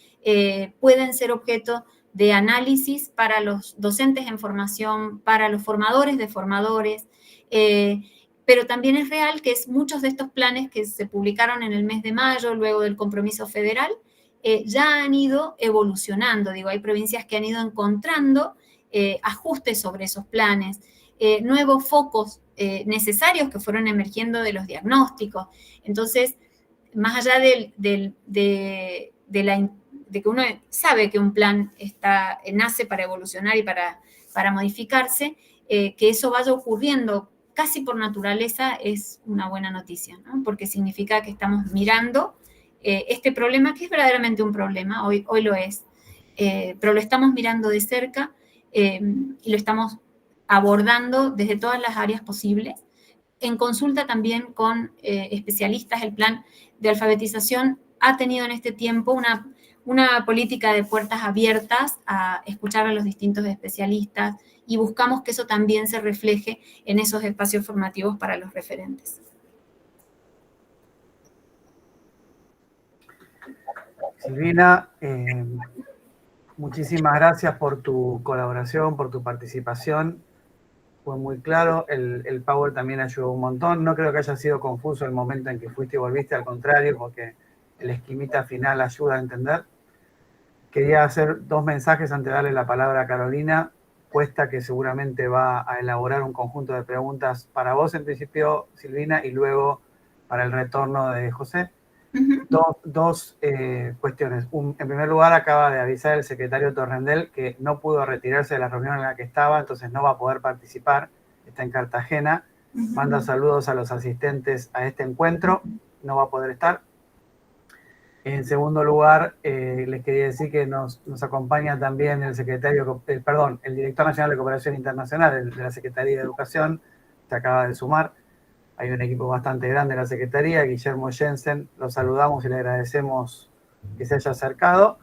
pueden ser objeto de análisis para los docentes en formación, para los formadores de formadores, pero también es real que muchos de estos planes que se publicaron en el mes de mayo, luego del compromiso federal, ya han ido evolucionando. Digo, hay provincias que han ido encontrando ajustes sobre esos planes, nuevos focos necesarios que fueron emergiendo de los diagnósticos. Entonces, más allá de que uno sabe que un plan nace para evolucionar y para modificarse, que eso vaya ocurriendo casi por naturaleza es una buena noticia, ¿no? Porque significa que estamos mirando este problema, que es verdaderamente un problema, hoy lo es, pero lo estamos mirando de cerca y lo estamos abordando desde todas las áreas posibles. En consulta también con especialistas, el plan de alfabetización ha tenido en este tiempo una política de puertas abiertas a escuchar a los distintos especialistas y buscamos que eso también se refleje en esos espacios formativos para los referentes. Silvina, muchísimas gracias por tu colaboración, por tu participación. Fue muy claro, el Power también ayudó un montón. No creo que haya sido confuso el momento en que fuiste y volviste, al contrario, porque el esquemita final ayuda a entender. Quería hacer 2 mensajes antes de darle la palabra a Carolina. Cuesta, que seguramente va a elaborar un conjunto de preguntas para vos en principio, Silvina, y luego para el retorno de José. Dos cuestiones. En primer lugar, acaba de avisar el secretario Torrendel que no pudo retirarse de la reunión en la que estaba, entonces no va a poder participar, está en Cartagena. Manda saludos a los asistentes a este encuentro, no va a poder estar. En segundo lugar, les quería decir que nos acompaña también el director nacional de Cooperación Internacional de la Secretaría de Educación, se acaba de sumar. Hay un equipo bastante grande en la Secretaría, Guillermo Jensen, lo saludamos y le agradecemos que se haya acercado.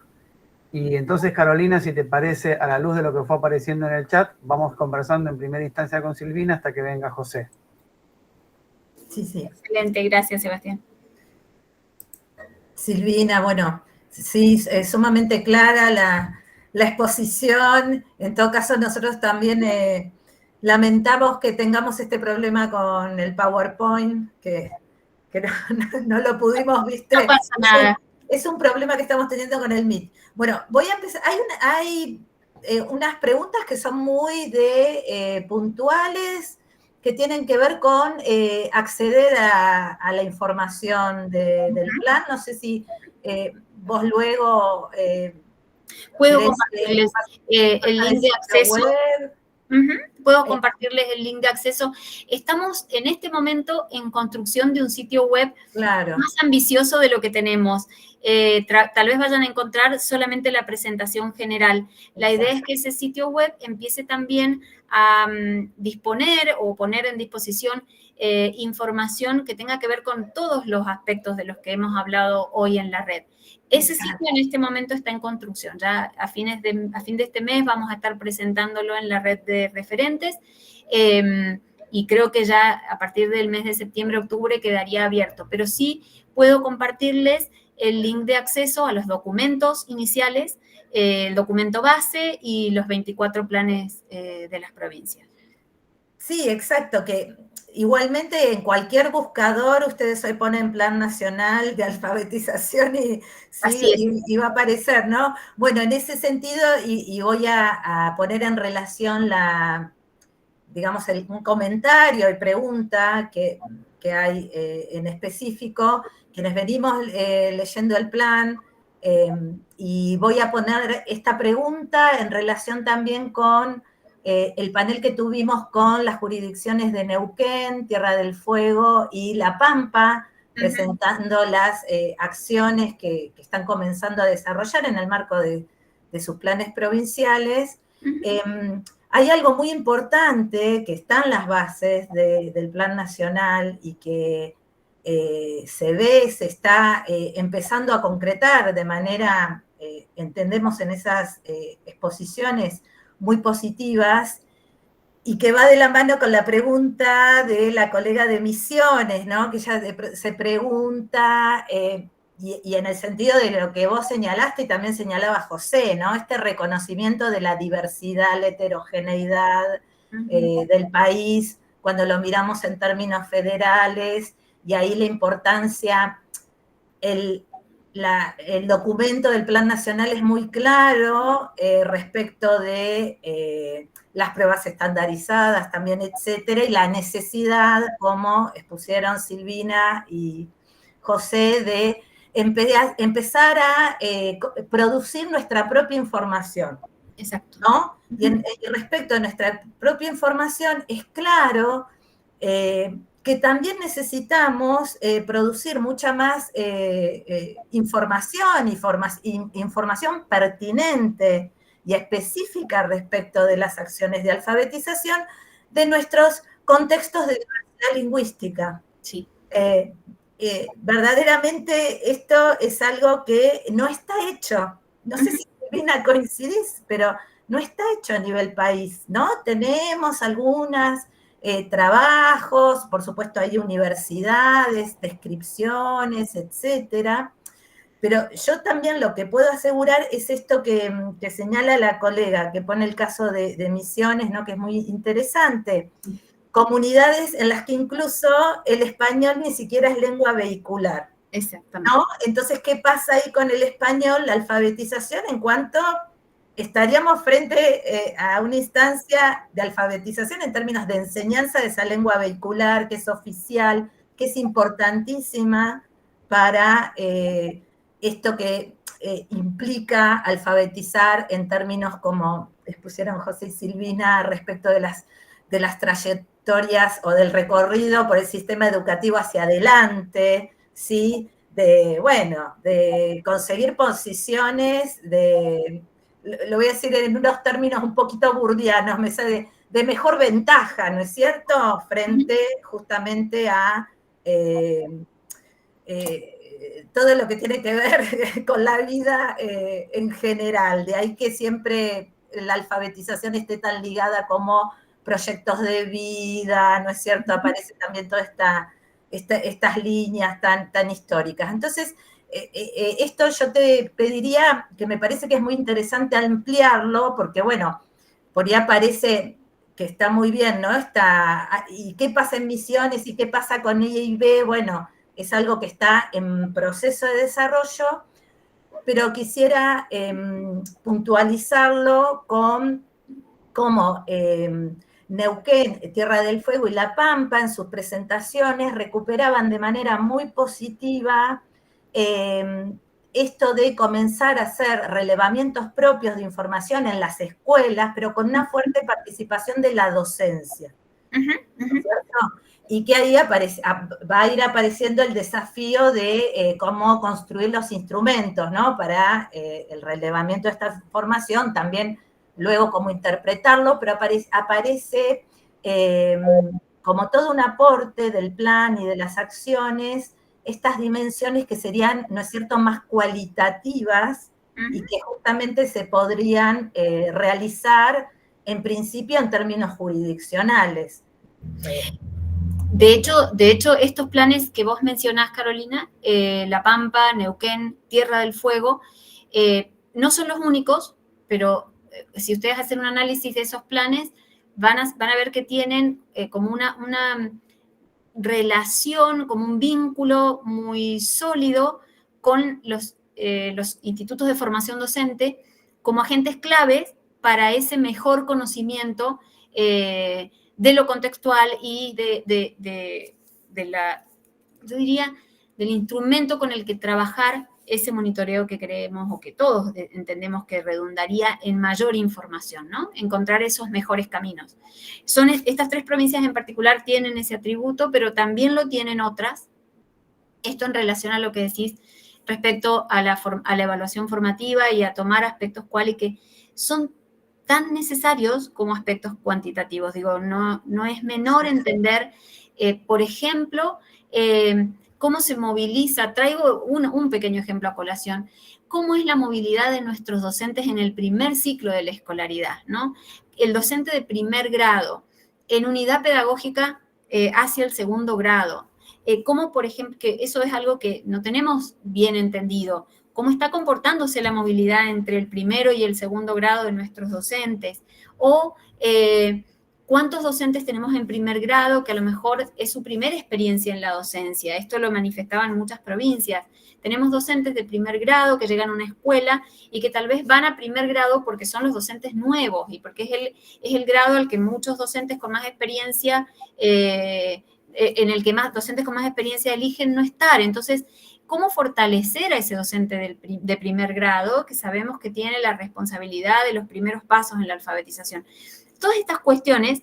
Y entonces, Carolina, si te parece, a la luz de lo que fue apareciendo en el chat, vamos conversando en primera instancia con Silvina hasta que venga José. Sí. Excelente, gracias, Sebastián. Silvina, bueno, sí, es sumamente clara la exposición. En todo caso, nosotros también lamentamos que tengamos este problema con el PowerPoint, que no lo pudimos, ¿viste? No pasa nada. Es un problema que estamos teniendo con el Meet. Bueno, voy a empezar. Hay unas preguntas que son muy puntuales, que tienen que ver con acceder a la información del plan. No sé si vos luego... Puedo compartirles el link de acceso. Puedo compartirles el link de acceso. Estamos en este momento en construcción de un sitio web más ambicioso de lo que tenemos. Tal vez vayan a encontrar solamente la presentación general. La idea es que ese sitio web empiece también a disponer o poner en disposición información que tenga que ver con todos los aspectos de los que hemos hablado hoy en la red. Ese sitio en este momento está en construcción. Ya a fin de este mes vamos a estar presentándolo en la red de referentes y creo que ya a partir del mes de septiembre, octubre quedaría abierto. Pero sí puedo compartirles el link de acceso a los documentos iniciales, el documento base y los 24 planes de las provincias. Sí, exacto, que igualmente en cualquier buscador ustedes hoy ponen Plan Nacional de Alfabetización y va a aparecer, ¿no? Bueno, en ese sentido, y voy a poner en relación un comentario y pregunta que hay en específico, quienes venimos leyendo el plan, y voy a poner esta pregunta en relación también con el panel que tuvimos con las jurisdicciones de Neuquén, Tierra del Fuego y La Pampa, presentando las acciones que están comenzando a desarrollar en el marco de sus planes provinciales. Hay algo muy importante que está en las bases del Plan Nacional y que se está empezando a concretar de manera, entendemos en esas exposiciones muy positivas, y que va de la mano con la pregunta de la colega de Misiones, ¿no? Que ella se pregunta, y en el sentido de lo que vos señalaste y también señalaba José, ¿no? Este reconocimiento de la diversidad, la heterogeneidad del país, cuando lo miramos en términos federales, y ahí la importancia, el documento del Plan Nacional es muy claro respecto de las pruebas estandarizadas también, etcétera, y la necesidad, como expusieron Silvina y José, de empezar a producir nuestra propia información. Exacto. ¿No? Y respecto a nuestra propia información, es claro que también necesitamos producir mucha más información pertinente y específica respecto de las acciones de alfabetización de nuestros contextos de diversidad lingüística. Sí. Verdaderamente esto es algo que no está hecho. No sé si Silvina coincidís, pero no está hecho a nivel país, ¿no? Tenemos algunos trabajos, por supuesto hay universidades, descripciones, etcétera, pero yo también lo que puedo asegurar es esto que señala la colega, que pone el caso de Misiones, ¿no? Que es muy interesante. Comunidades en las que incluso el español ni siquiera es lengua vehicular. Exactamente. ¿No? Entonces, ¿qué pasa ahí con el español, la alfabetización, en cuanto estaríamos frente a una instancia de alfabetización en términos de enseñanza de esa lengua vehicular, que es oficial, que es importantísima para esto que implica alfabetizar en términos como expusieron José y Silvina respecto de las trayectorias o del recorrido por el sistema educativo hacia adelante, ¿sí? De conseguir posiciones lo voy a decir en unos términos un poquito burdianos, de mejor ventaja, ¿no es cierto?, frente justamente a todo lo que tiene que ver con la vida en general. De ahí que siempre la alfabetización esté tan ligada como proyectos de vida, ¿no es cierto? Aparece también toda estas líneas tan históricas. Entonces, esto yo te pediría, que me parece que es muy interesante ampliarlo, porque bueno, por ahí aparece que está muy bien, ¿no? ¿Y qué pasa en Misiones? ¿Y qué pasa con EIB? Bueno, es algo que está en proceso de desarrollo, pero quisiera puntualizarlo con cómo Neuquén, Tierra del Fuego y La Pampa en sus presentaciones recuperaban de manera muy positiva esto de comenzar a hacer relevamientos propios de información en las escuelas, pero con una fuerte participación de la docencia. ¿Cierto? Y que ahí va a ir apareciendo el desafío de cómo construir los instrumentos, ¿no? Para el relevamiento de esta información, también luego cómo interpretarlo, pero aparece como todo un aporte del plan y de las acciones, estas dimensiones que serían, ¿no es cierto?, más cualitativas y que justamente se podrían realizar en principio en términos jurisdiccionales. De hecho, estos planes que vos mencionás, Carolina, La Pampa, Neuquén, Tierra del Fuego, no son los únicos, pero si ustedes hacen un análisis de esos planes, van a ver que tienen como una relación, como un vínculo muy sólido con los institutos de formación docente como agentes claves para ese mejor conocimiento de lo contextual y yo diría, del instrumento con el que trabajar ese monitoreo que creemos o que todos entendemos que redundaría en mayor información, ¿no? Encontrar esos mejores caminos. Estas tres provincias en particular tienen ese atributo, pero también lo tienen otras. Esto en relación a lo que decís respecto a la evaluación formativa y a tomar aspectos cuali que son tan necesarios como aspectos cuantitativos. Digo, no es menor entender, por ejemplo, cómo se moviliza, traigo un pequeño ejemplo a colación, cómo es la movilidad de nuestros docentes en el primer ciclo de la escolaridad, ¿no? El docente de primer grado, en unidad pedagógica hacia el segundo grado, cómo, por ejemplo, que eso es algo que no tenemos bien entendido, cómo está comportándose la movilidad entre el primero y el segundo grado de nuestros docentes, o ¿Cuántos docentes tenemos en primer grado que a lo mejor es su primera experiencia en la docencia? Esto lo manifestaban muchas provincias. Tenemos docentes de primer grado que llegan a una escuela y que tal vez van a primer grado porque son los docentes nuevos y porque es el grado al que muchos docentes con más experiencia, en el que más docentes con más experiencia eligen no estar. Entonces, ¿cómo fortalecer a ese docente de primer grado que sabemos que tiene la responsabilidad de los primeros pasos en la alfabetización? Todas estas cuestiones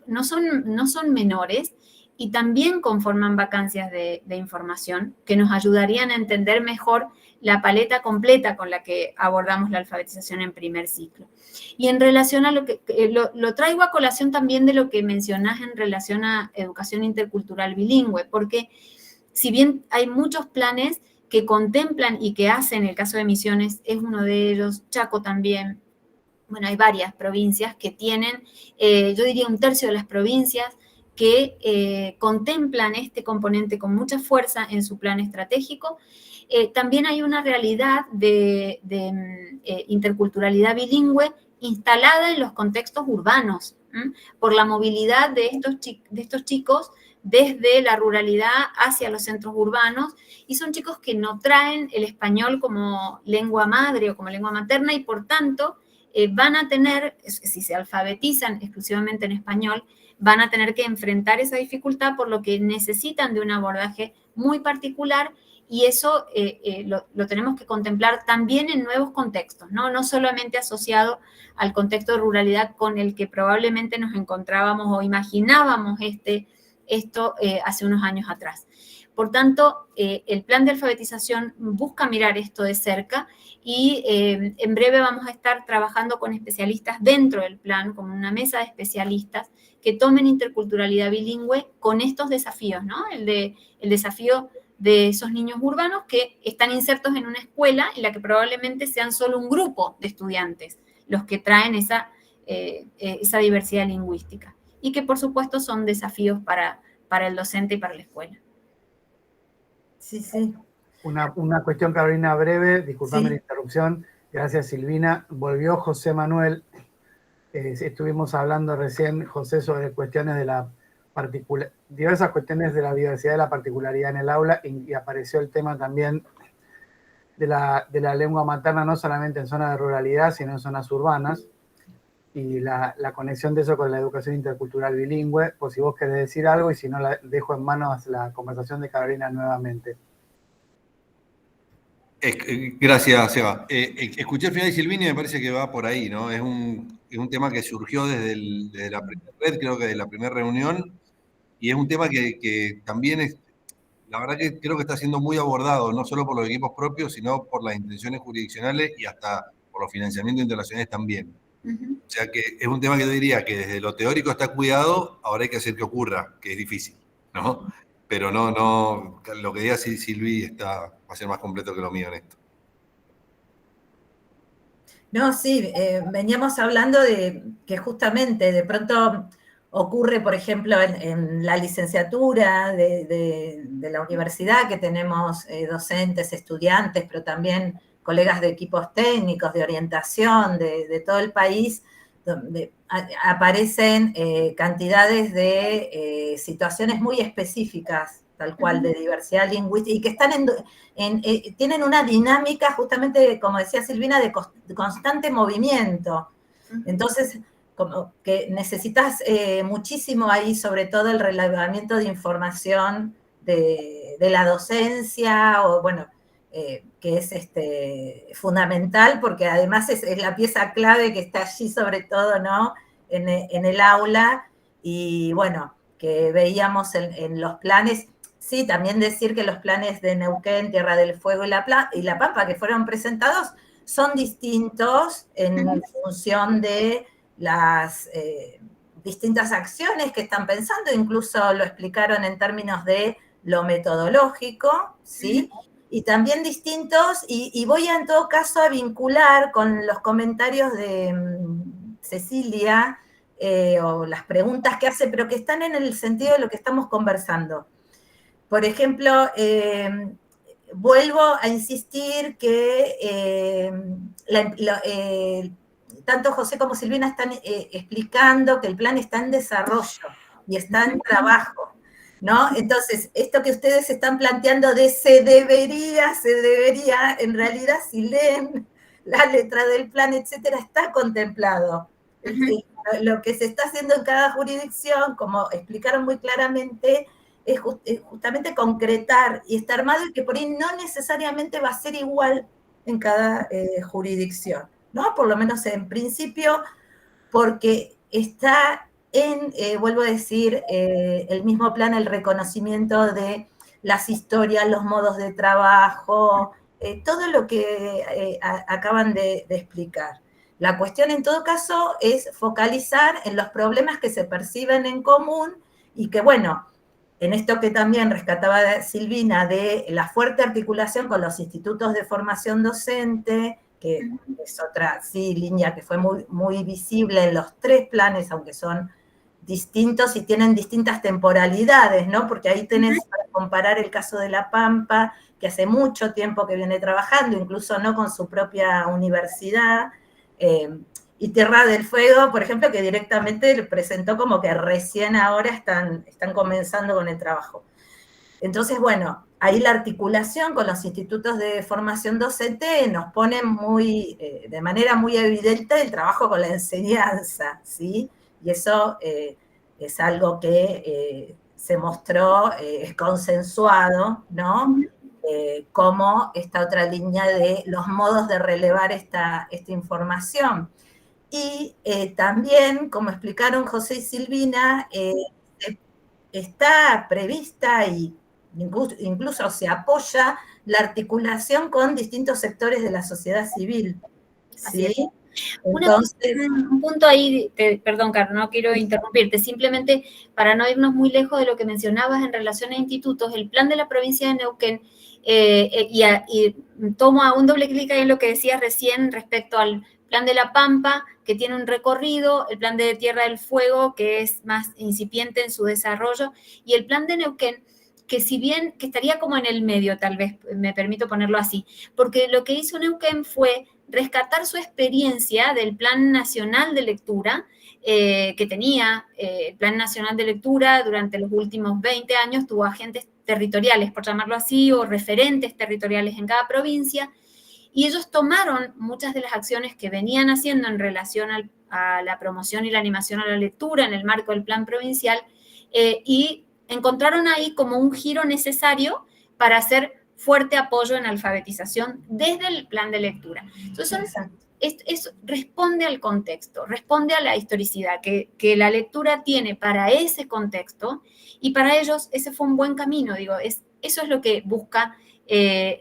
no son menores y también conforman vacancias de información que nos ayudarían a entender mejor la paleta completa con la que abordamos la alfabetización en primer ciclo. Y en relación a lo traigo a colación también de lo que mencionás en relación a educación intercultural bilingüe, porque si bien hay muchos planes que contemplan y que hacen, el caso de Misiones es uno de ellos, Chaco también. Bueno, hay varias provincias que tienen, yo diría 1/3 de las provincias que contemplan este componente con mucha fuerza en su plan estratégico. También hay una realidad de interculturalidad bilingüe instalada en los contextos urbanos, por la movilidad de estos chicos desde la ruralidad hacia los centros urbanos, y son chicos que no traen el español como lengua madre o como lengua materna, y por tanto van a tener, si se alfabetizan exclusivamente en español, van a tener que enfrentar esa dificultad, por lo que necesitan de un abordaje muy particular, y eso lo tenemos que contemplar también en nuevos contextos, no solamente asociado al contexto de ruralidad con el que probablemente nos encontrábamos o imaginábamos esto hace unos años atrás. Por tanto, el plan de alfabetización busca mirar esto de cerca y en breve vamos a estar trabajando con especialistas dentro del plan, como una mesa de especialistas que tomen interculturalidad bilingüe con estos desafíos, ¿no? El desafío de esos niños urbanos que están insertos en una escuela en la que probablemente sean solo un grupo de estudiantes los que traen esa diversidad lingüística, y que por supuesto son desafíos para el docente y para la escuela. Sí, sí. Una cuestión, Carolina, breve, disculpame Sí. la interrupción. Gracias, Silvina. Volvió José Manuel. Estuvimos hablando recién, José, sobre cuestiones de diversas cuestiones de la diversidad de la particularidad en el aula, y apareció el tema también de la lengua materna, no solamente en zonas de ruralidad, sino en zonas urbanas, y la conexión de eso con la educación intercultural bilingüe, por si vos querés decir algo, y si no, la dejo en manos la conversación de Carolina nuevamente. Gracias, Seba. Escuché el final de Silvina y me parece que va por ahí, ¿no? Es un tema que surgió desde la primera red, creo que de la primera reunión, y es un tema que también es, la verdad que creo que está siendo muy abordado, no solo por los equipos propios, sino por las intenciones jurisdiccionales y hasta por los financiamientos internacionales también. O sea que es un tema que yo diría que desde lo teórico está cuidado, ahora hay que hacer que ocurra, que es difícil, ¿no? Pero no, lo que diga Silvi va a ser más completo que lo mío en esto. No, sí, veníamos hablando de que justamente de pronto ocurre, por ejemplo, en la licenciatura de la universidad, que tenemos docentes, estudiantes, pero también colegas de equipos técnicos, de orientación, de todo el país, donde aparecen cantidades de situaciones muy específicas, tal cual, de diversidad lingüística, y que están tienen una dinámica, justamente, como decía Silvina, de constante movimiento. Entonces, como que necesitas muchísimo ahí, sobre todo el relevamiento de información de la docencia, o bueno, que es fundamental, porque además es la pieza clave que está allí, sobre todo, ¿no? En el aula, y bueno, que veíamos en los planes. Sí, también decir que los planes de Neuquén, Tierra del Fuego y La Pampa, que fueron presentados, son distintos en función de las distintas acciones que están pensando, incluso lo explicaron en términos de lo metodológico, ¿sí? Y también distintos, y voy en todo caso a vincular con los comentarios de Cecilia, o las preguntas que hace, pero que están en el sentido de lo que estamos conversando. Por ejemplo, vuelvo a insistir que tanto José como Silvina están explicando que el plan está en desarrollo y está en trabajo, ¿no? Entonces, esto que ustedes están planteando de se debería, en realidad, si leen la letra del plan, etcétera, está contemplado. Lo que se está haciendo en cada jurisdicción, como explicaron muy claramente, es justamente concretar y está armado, y que por ahí no necesariamente va a ser igual en cada jurisdicción, ¿no? Por lo menos en principio, porque está vuelvo a decir, el mismo plan, el reconocimiento de las historias, los modos de trabajo, todo lo que acaban de explicar. La cuestión, en todo caso, es focalizar en los problemas que se perciben en común y que, bueno, en esto que también rescataba Silvina, de la fuerte articulación con los institutos de formación docente, que es otra, sí, línea que fue muy, muy visible en los tres planes, aunque son distintos y tienen distintas temporalidades, ¿no? Porque ahí tenés para comparar el caso de La Pampa, que hace mucho tiempo que viene trabajando, incluso no con su propia universidad, y Tierra del Fuego, por ejemplo, que directamente le presentó como que recién ahora están comenzando con el trabajo. Entonces, bueno, ahí la articulación con los institutos de formación docente nos pone de manera muy evidente el trabajo con la enseñanza, ¿sí? Y eso es algo que se mostró consensuado, ¿no? Como esta otra línea de los modos de relevar esta información. Y también, como explicaron José y Silvina, está prevista y incluso se apoya la articulación con distintos sectores de la sociedad civil. ¿Sí? Entonces, un punto ahí, perdón, Carlos, no quiero interrumpirte, simplemente para no irnos muy lejos de lo que mencionabas en relación a institutos, el plan de la provincia de Neuquén, y tomo a un doble clic ahí en lo que decías recién respecto al plan de La Pampa, que tiene un recorrido, el plan de Tierra del Fuego, que es más incipiente en su desarrollo, y el plan de Neuquén, que si bien, que estaría como en el medio, tal vez, me permito ponerlo así, porque lo que hizo Neuquén fue rescatar su experiencia del Plan Nacional de Lectura, que tenía el Plan Nacional de Lectura durante los últimos 20 años, tuvo agentes territoriales, por llamarlo así, o referentes territoriales en cada provincia, y ellos tomaron muchas de las acciones que venían haciendo en relación a la promoción y la animación a la lectura en el marco del plan provincial, y encontraron ahí como un giro necesario para hacer fuerte apoyo en alfabetización desde el plan de lectura. Entonces, eso responde al contexto, responde a la historicidad que la lectura tiene para ese contexto, y para ellos ese fue un buen camino, digo, eso es lo que busca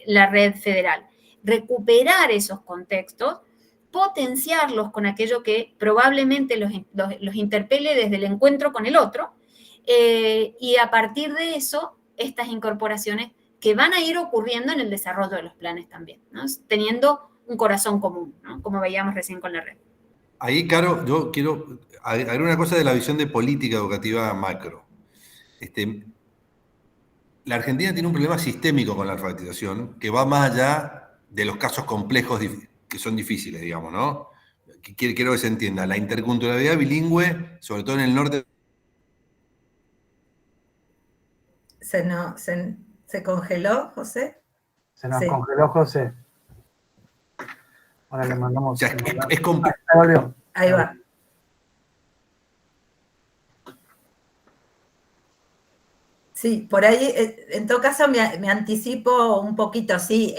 la red federal, recuperar esos contextos, potenciarlos con aquello que probablemente los interpele desde el encuentro con el otro, y a partir de eso, estas incorporaciones que van a ir ocurriendo en el desarrollo de los planes también, ¿no? Teniendo un corazón común, ¿no? Como veíamos recién con la red. Ahí, Caro, yo quiero agregar una cosa de la visión de política educativa macro. La Argentina tiene un problema sistémico con la alfabetización que va más allá de los casos complejos que son difíciles, digamos, ¿no? Quiero que se entienda. La interculturalidad bilingüe, sobre todo en el norte. ¿Se congeló, José? Se nos congeló, José. Ahora le mandamos... O sea, es complejo. Ahí va. Sí, por ahí, en todo caso, me anticipo un poquito, sí.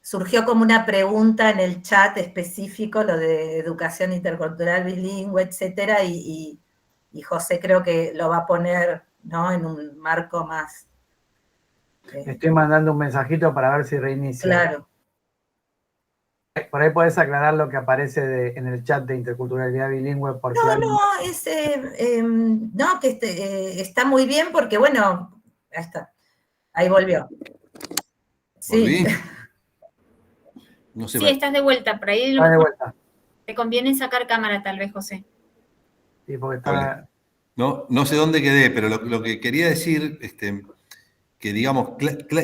Surgió como una pregunta en el chat específico, lo de educación intercultural bilingüe, etcétera, y José creo que lo va a poner, ¿no?, en un marco más... Estoy mandando un mensajito para ver si reinicia. Claro. Por ahí podés aclarar lo que aparece en el chat de interculturalidad bilingüe. Porque no, que está muy bien porque, bueno, ya está. Ahí volvió. Sí. No sé, sí, estás de vuelta. Por ahí de vuelta. Te conviene sacar cámara, tal vez, José. Sí, porque está... No sé dónde quedé, pero lo que quería decir, que digamos,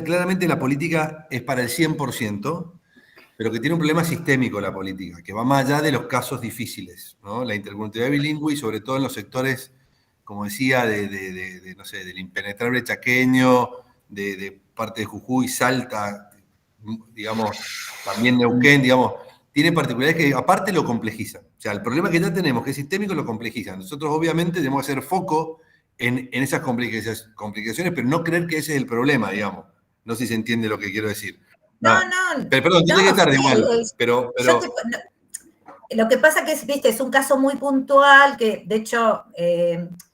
claramente la política es para el 100%, pero que tiene un problema sistémico la política, que va más allá de los casos difíciles, ¿no? La interculturalidad bilingüe y sobre todo en los sectores, como decía, no sé, del impenetrable chaqueño, de parte de Jujuy, Salta, digamos, también Neuquén, digamos, tiene particularidades que aparte lo complejizan. O sea, el problema que ya tenemos, que es sistémico, lo complejiza. Nosotros obviamente tenemos que hacer foco en esas complicaciones, pero no creer que ese es el problema, digamos. No sé si se entiende lo que quiero decir. No. Pero, perdón, yo llegué tarde Sí, igual, pero... Lo que pasa que viste, es un caso muy puntual, que de hecho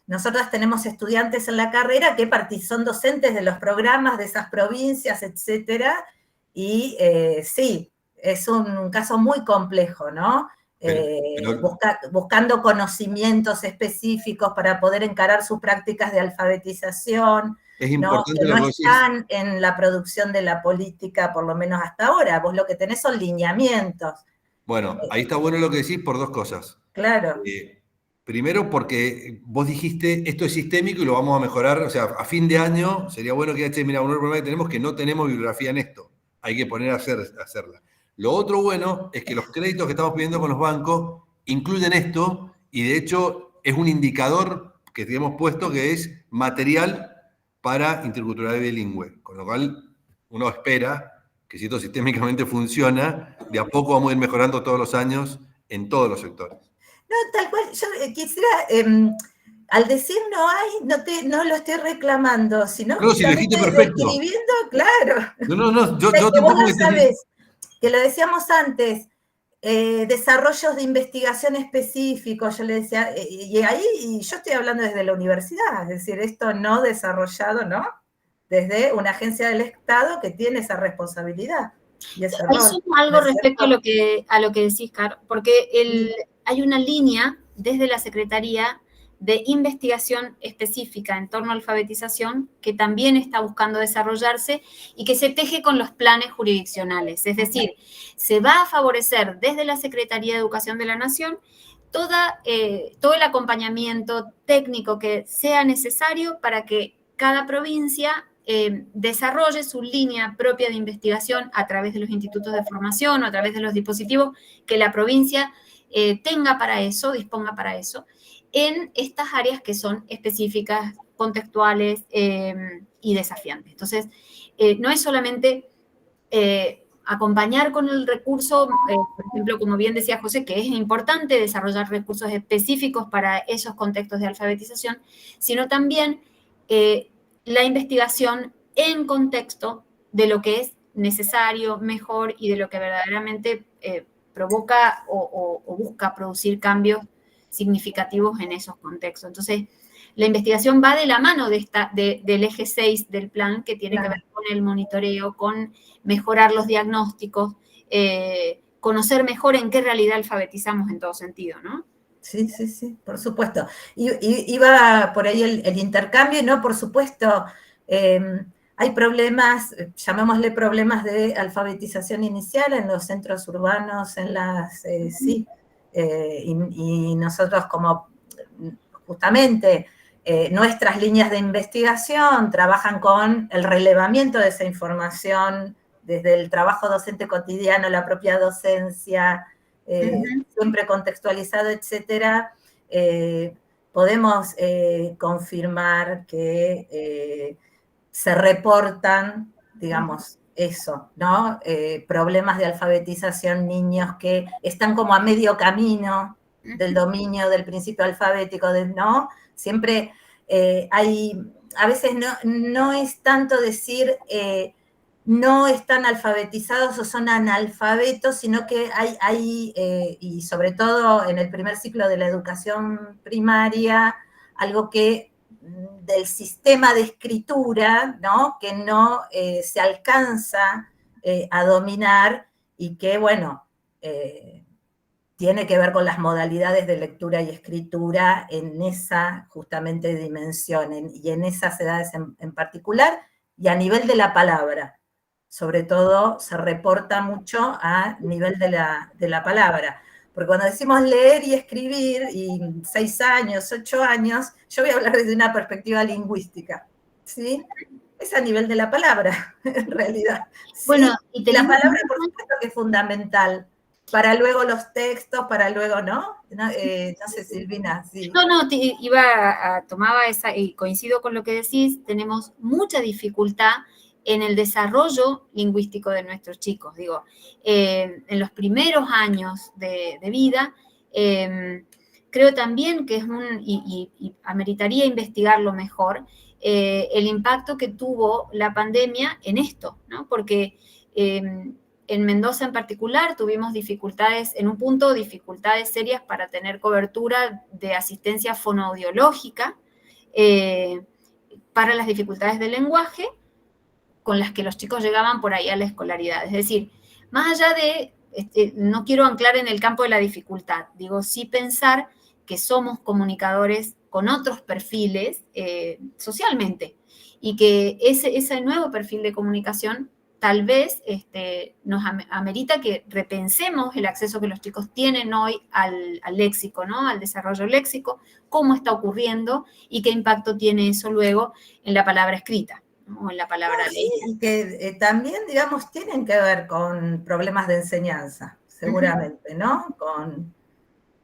nosotros tenemos estudiantes en la carrera que son docentes de los programas de esas provincias, etcétera, y sí, es un caso muy complejo, ¿no? Buscando conocimientos específicos para poder encarar sus prácticas de alfabetización, es ¿no? importante Que lo no que están en la producción de la política, por lo menos hasta ahora. Vos lo que tenés son lineamientos. Bueno, ahí está bueno lo que decís por dos cosas. Claro. Primero, porque vos dijiste, esto es sistémico y lo vamos a mejorar, o sea, a fin de año sería bueno que, mira, uno de los problemas que tenemos es que no tenemos bibliografía en esto, hay que poner a hacerla. Lo otro bueno es que los créditos que estamos pidiendo con los bancos incluyen esto y de hecho es un indicador que tenemos puesto que es material para interculturalidad bilingüe, con lo cual uno espera que si esto sistémicamente funciona, de a poco vamos a ir mejorando todos los años en todos los sectores. No, tal cual, yo quisiera, al decir no hay, no lo estoy reclamando, sino no, si lo dijiste perfecto. Describiendo, claro. No, yo que tampoco vos lo sabés, que lo decíamos antes, desarrollos de investigación específicos, yo le decía, y ahí yo estoy hablando desde la universidad, es decir, esto no desarrollado, ¿no? Desde una agencia del Estado que tiene esa responsabilidad. Y ese Ahí sumo algo respecto a lo que decís, Caro, porque hay una línea desde la Secretaría de investigación específica en torno a alfabetización que también está buscando desarrollarse y que se teje con los planes jurisdiccionales. Es decir, se va a favorecer desde la Secretaría de Educación de la Nación todo el acompañamiento técnico que sea necesario para que cada provincia desarrolle su línea propia de investigación a través de los institutos de formación o a través de los dispositivos que la provincia tenga para eso, disponga para eso, en estas áreas que son específicas, contextuales y desafiantes. Entonces, no es solamente acompañar con el recurso, por ejemplo, como bien decía José, que es importante desarrollar recursos específicos para esos contextos de alfabetización, sino también la investigación en contexto de lo que es necesario, mejor y de lo que verdaderamente provoca o busca producir cambios significativos en esos contextos. Entonces, la investigación va de la mano del eje 6 del plan, que tiene que ver con el monitoreo, con mejorar los diagnósticos, conocer mejor en qué realidad alfabetizamos en todo sentido, ¿no? Sí, por supuesto. Iba por ahí el intercambio, ¿no? Por supuesto, hay problemas, llamémosle problemas de alfabetización inicial en los centros urbanos, en las, y nosotros como justamente nuestras líneas de investigación trabajan con el relevamiento de esa información desde el trabajo docente cotidiano, la propia docencia, siempre contextualizado, etcétera, podemos confirmar que se reportan, digamos, eso, ¿no? Problemas de alfabetización, niños que están como a medio camino del dominio del principio alfabético, ¿no? Siempre hay, a veces no es tanto decir no están alfabetizados o son analfabetos, sino que hay y sobre todo en el primer ciclo de la educación primaria, algo que del sistema de escritura, ¿no? Que no se alcanza a dominar y que, bueno, tiene que ver con las modalidades de lectura y escritura en esa justamente dimensión y en esas edades en particular y a nivel de la palabra. Sobre todo se reporta mucho a nivel de la palabra. Porque cuando decimos leer y escribir, y 6 años, 8 años, yo voy a hablar desde una perspectiva lingüística, ¿sí? es a nivel de la palabra, en realidad. Bueno, sí, y la palabra, por supuesto, que es fundamental. Para luego los textos, para luego, ¿no? No sé, Silvina, sí. No, tomaba esa, y coincido con lo que decís, tenemos mucha dificultad en el desarrollo lingüístico de nuestros chicos. Digo, en los primeros años de vida, creo también que es y ameritaría investigarlo mejor, el impacto que tuvo la pandemia en esto, ¿no? Porque en Mendoza en particular tuvimos dificultades, en un punto, dificultades serias para tener cobertura de asistencia fonoaudiológica para las dificultades del lenguaje con las que los chicos llegaban por ahí a la escolaridad. Es decir, más allá de, no quiero anclar en el campo de la dificultad, digo, sí pensar que somos comunicadores con otros perfiles socialmente y que ese nuevo perfil de comunicación tal vez nos amerita que repensemos el acceso que los chicos tienen hoy al léxico, ¿no? Al desarrollo léxico, cómo está ocurriendo y qué impacto tiene eso luego en la palabra escrita, ¿no? O en la palabra leída. Y que también, digamos, tienen que ver con problemas de enseñanza, seguramente, ¿no? Con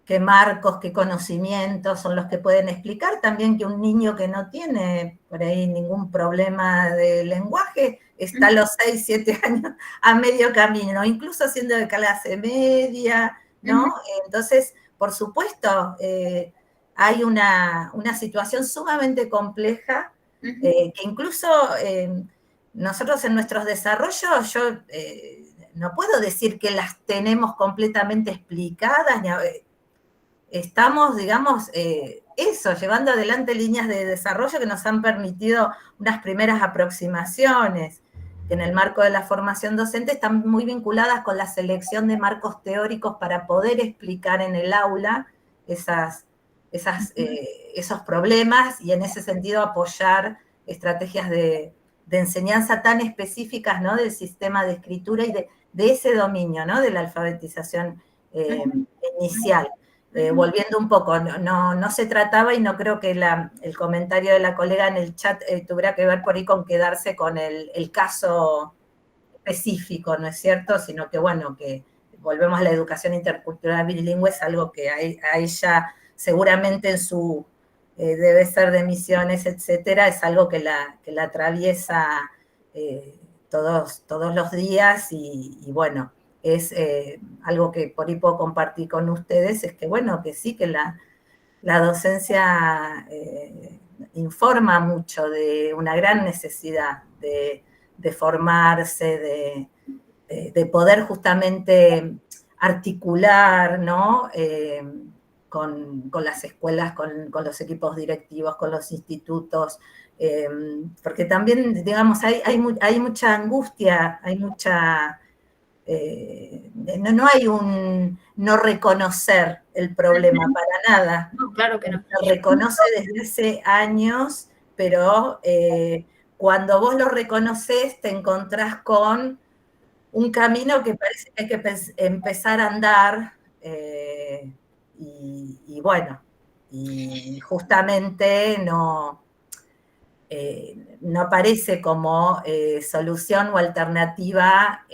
qué marcos, qué conocimientos son los que pueden explicar también que un niño que no tiene por ahí ningún problema de lenguaje está a los 6, 7 años a medio camino, incluso siendo de clase media, ¿no? Entonces, por supuesto, hay una situación sumamente compleja que incluso nosotros en nuestros desarrollos, yo no puedo decir que las tenemos completamente explicadas, estamos, digamos, llevando adelante líneas de desarrollo que nos han permitido unas primeras aproximaciones, que en el marco de la formación docente están muy vinculadas con la selección de marcos teóricos para poder explicar en el aula esos problemas y en ese sentido apoyar estrategias de enseñanza tan específicas, ¿no? Del sistema de escritura y de ese dominio, ¿no? De la alfabetización inicial. Volviendo un poco, no se trataba, y no creo que el comentario de la colega en el chat tuviera que ver por ahí con quedarse con el caso específico, ¿no es cierto? Sino que, bueno, que volvemos a la educación intercultural bilingüe, es algo que hay ya seguramente en su debe ser de Misiones, etcétera, es algo que la atraviesa todos los días y bueno, es algo que por ahí puedo compartir con ustedes, es que bueno, que sí, que la docencia informa mucho de una gran necesidad de formarse, de poder justamente articular, ¿no? Con las escuelas, con los equipos directivos, con los institutos, porque también, digamos, hay mucha angustia, hay mucha... no hay un no reconocer el problema para nada. No, claro que no. Se reconoce desde hace años, pero cuando vos lo reconoces te encontrás con un camino que parece que hay que empezar a andar y bueno, y justamente no aparece como solución o alternativa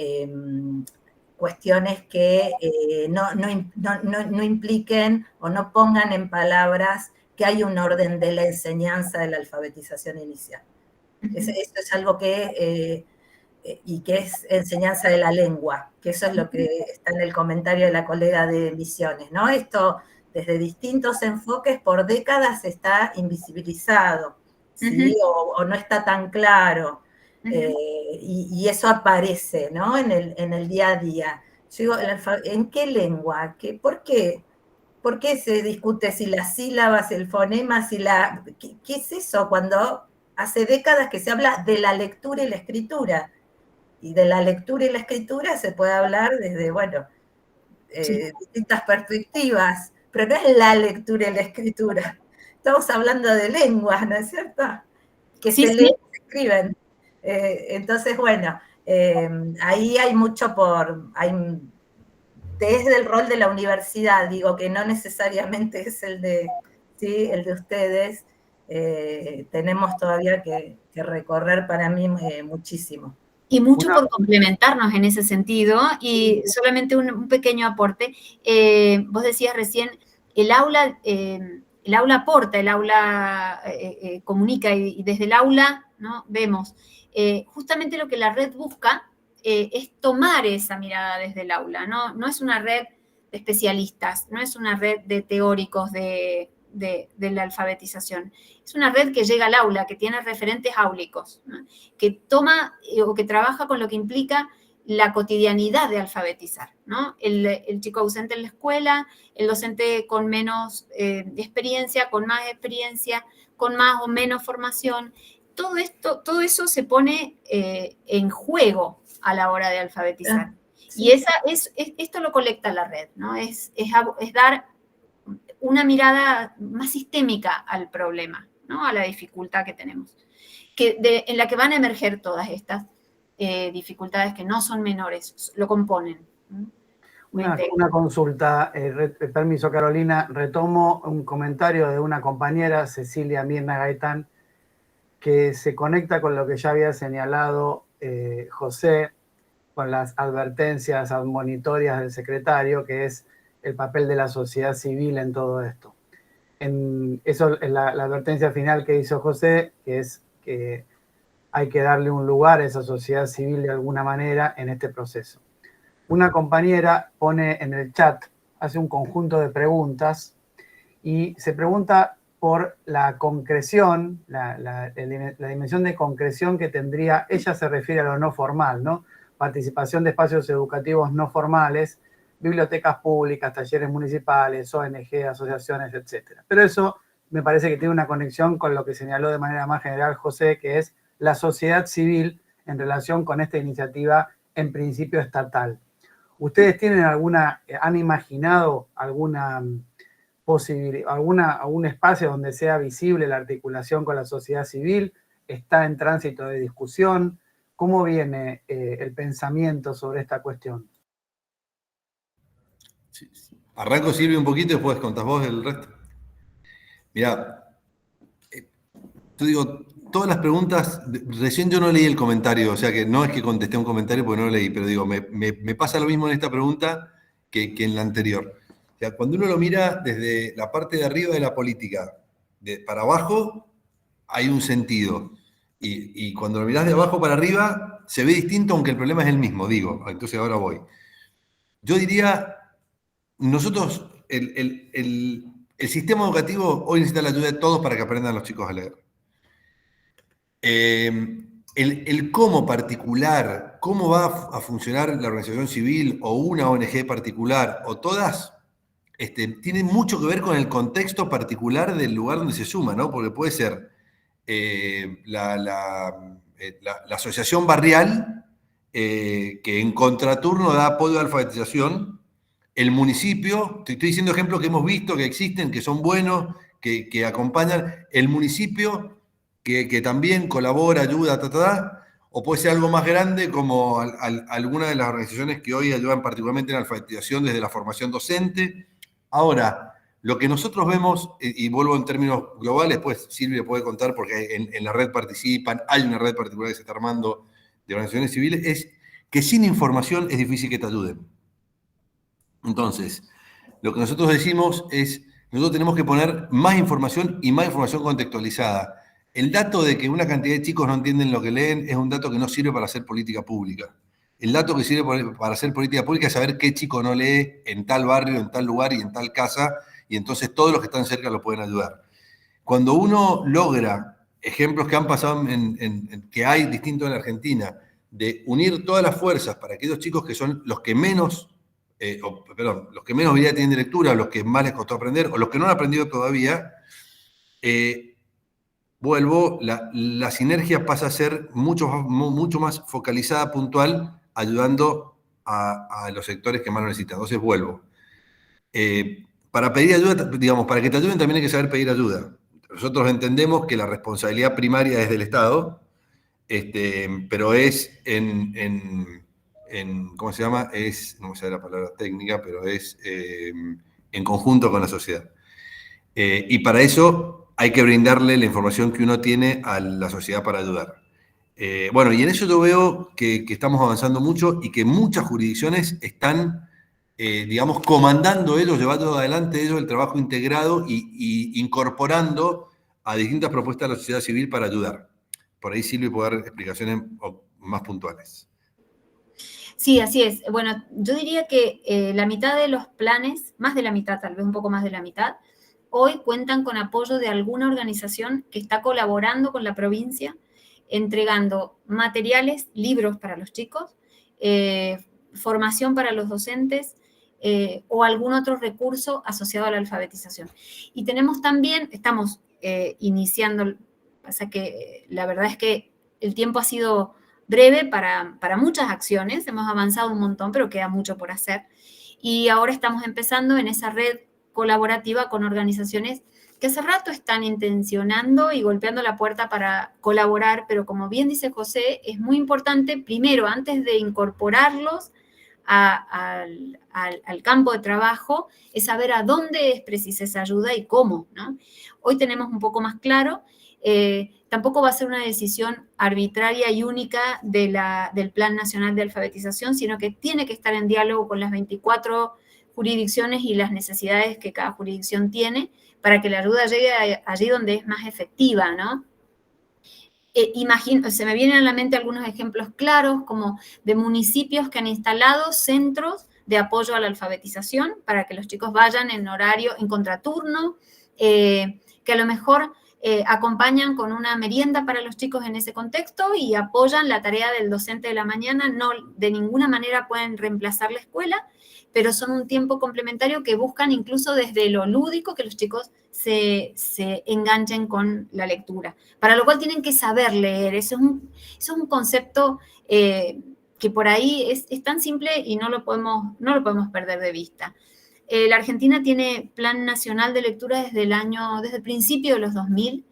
cuestiones que no impliquen o no pongan en palabras que hay un orden de la enseñanza de la alfabetización inicial. Esto es algo que y que es enseñanza de la lengua, que eso es lo que está en el comentario de la colega de Misiones, ¿no? Esto desde distintos enfoques por décadas está invisibilizado, ¿sí? O no está tan claro, y eso aparece, ¿no? En el día a día. Yo digo, ¿en qué lengua? ¿Por qué? ¿Por qué se discute si las sílabas, el fonema, ¿qué es eso? Cuando hace décadas que se habla de la lectura y la escritura. Y de la lectura y la escritura se puede hablar desde, bueno, distintas perspectivas, pero no es la lectura y la escritura. Estamos hablando de lenguas, ¿no es cierto? Que se leen y se escriben. Entonces, bueno, ahí hay mucho desde el rol de la universidad, digo que no necesariamente es el de ustedes, tenemos todavía que recorrer para mí muchísimo. Y mucho por complementarnos en ese sentido, y solamente un pequeño aporte. Vos decías recién, el aula aporta, el aula comunica, y desde el aula, ¿no?, vemos. Justamente lo que la red busca es tomar esa mirada desde el aula, ¿no? No es una red de especialistas, no es una red de teóricos de la alfabetización. Es una red que llega al aula, que tiene referentes áulicos, ¿no?, que toma o que trabaja con lo que implica la cotidianidad de alfabetizar, ¿no? El chico ausente en la escuela, el docente con menos experiencia, con más experiencia, con más o menos formación. Todo eso se pone en juego a la hora de alfabetizar. Sí. Y esto lo colecta la red, ¿no? Es dar una mirada más sistémica al problema, ¿no?, a la dificultad que tenemos, en la que van a emerger todas estas dificultades que no son menores, lo componen. Una consulta, permiso Carolina, retomo un comentario de una compañera, Cecilia Mirna Gaitán, que se conecta con lo que ya había señalado José, con las advertencias admonitorias del secretario, que es el papel de la sociedad civil en todo esto. Eso es la advertencia final que hizo José, que es que hay que darle un lugar a esa sociedad civil de alguna manera en este proceso. Una compañera pone en el chat, hace un conjunto de preguntas y se pregunta por la concreción, la dimensión de concreción que tendría, ella se refiere a lo no formal, ¿no? Participación de espacios educativos no formales, bibliotecas públicas, talleres municipales, ONG, asociaciones, etc. Pero eso me parece que tiene una conexión con lo que señaló de manera más general José, que es la sociedad civil en relación con esta iniciativa en principio estatal. ¿Ustedes tienen han imaginado alguna posibilidad, algún espacio donde sea visible la articulación con la sociedad civil? ¿Está en tránsito de discusión? ¿Cómo viene el pensamiento sobre esta cuestión? Arranco, Silvia, un poquito y después contás vos el resto. Mirá, yo digo, todas las preguntas, recién yo no leí el comentario, o sea que no es que contesté un comentario porque no lo leí, pero digo, me pasa lo mismo en esta pregunta que en la anterior. O sea, cuando uno lo mira desde la parte de arriba de la política, para abajo, hay un sentido. Y cuando lo mirás de abajo para arriba, se ve distinto, aunque el problema es el mismo, digo. Entonces ahora voy. Yo diría, nosotros, el sistema educativo hoy necesita la ayuda de todos para que aprendan los chicos a leer. El cómo particular, cómo va a funcionar la organización civil o una ONG particular o todas, tiene mucho que ver con el contexto particular del lugar donde se suma, ¿no? Porque puede ser la asociación barrial que en contraturno da apoyo a alfabetización, el municipio, te estoy diciendo ejemplos que hemos visto, que existen, que son buenos, que acompañan, el municipio que también colabora, ayuda, o puede ser algo más grande como alguna de las organizaciones que hoy ayudan particularmente en alfabetización desde la formación docente. Ahora, lo que nosotros vemos, y vuelvo en términos globales, pues Silvia puede contar porque en la red participan, hay una red particular que se está armando de organizaciones civiles, es que sin información es difícil que te ayuden. Entonces, lo que nosotros decimos es, nosotros tenemos que poner más información y más información contextualizada. El dato de que una cantidad de chicos no entienden lo que leen es un dato que no sirve para hacer política pública. El dato que sirve para hacer política pública es saber qué chico no lee en tal barrio, en tal lugar y en tal casa, y entonces todos los que están cerca lo pueden ayudar. Cuando uno logra ejemplos que han pasado, que hay distintos en Argentina, de unir todas las fuerzas para aquellos chicos que son los que menos, los que menos habilidad tienen de lectura, los que más les costó aprender, o los que no han aprendido todavía, la sinergia pasa a ser mucho más focalizada, puntual, ayudando a los sectores que más lo necesitan. Entonces vuelvo. Para pedir ayuda, digamos, para que te ayuden también hay que saber pedir ayuda. Nosotros entendemos que la responsabilidad primaria es del Estado, pero es ¿cómo se llama? No me sale la palabra técnica, pero es en conjunto con la sociedad. Y para eso hay que brindarle la información que uno tiene a la sociedad para ayudar. Bueno, y en eso yo veo que estamos avanzando mucho y que muchas jurisdicciones están, digamos, comandando ellos, llevando adelante ellos el trabajo integrado y incorporando a distintas propuestas de la sociedad civil para ayudar. Por ahí Silvia puede dar explicaciones más puntuales. Sí, así es. Bueno, yo diría que la mitad de los planes, más de la mitad, tal vez un poco más de la mitad, hoy cuentan con apoyo de alguna organización que está colaborando con la provincia, entregando materiales, libros para los chicos, formación para los docentes o algún otro recurso asociado a la alfabetización. Y tenemos también, estamos iniciando, pasa que la verdad es que el tiempo ha sido breve para muchas acciones, hemos avanzado un montón, pero queda mucho por hacer. Y ahora estamos empezando en esa red colaborativa con organizaciones que hace rato están intencionando y golpeando la puerta para colaborar, pero como bien dice José, es muy importante, primero, antes de incorporarlos al campo de trabajo, es saber a dónde es precisa esa ayuda y cómo, ¿no? Hoy tenemos un poco más claro, tampoco va a ser una decisión arbitraria y única del Plan Nacional de Alfabetización, sino que tiene que estar en diálogo con las 24 jurisdicciones y las necesidades que cada jurisdicción tiene para que la ayuda llegue allí donde es más efectiva, ¿no? Se me vienen a la mente algunos ejemplos claros, como de municipios que han instalado centros de apoyo a la alfabetización para que los chicos vayan en horario, en contraturno, que a lo mejor acompañan con una merienda para los chicos en ese contexto y apoyan la tarea del docente de la mañana, no de ninguna manera pueden reemplazar la escuela, pero son un tiempo complementario que buscan incluso desde lo lúdico que los chicos se enganchen con la lectura, para lo cual tienen que saber leer. Eso es un concepto que por ahí es tan simple y no lo podemos perder de vista. La Argentina tiene Plan Nacional de Lectura desde el principio de los 2000,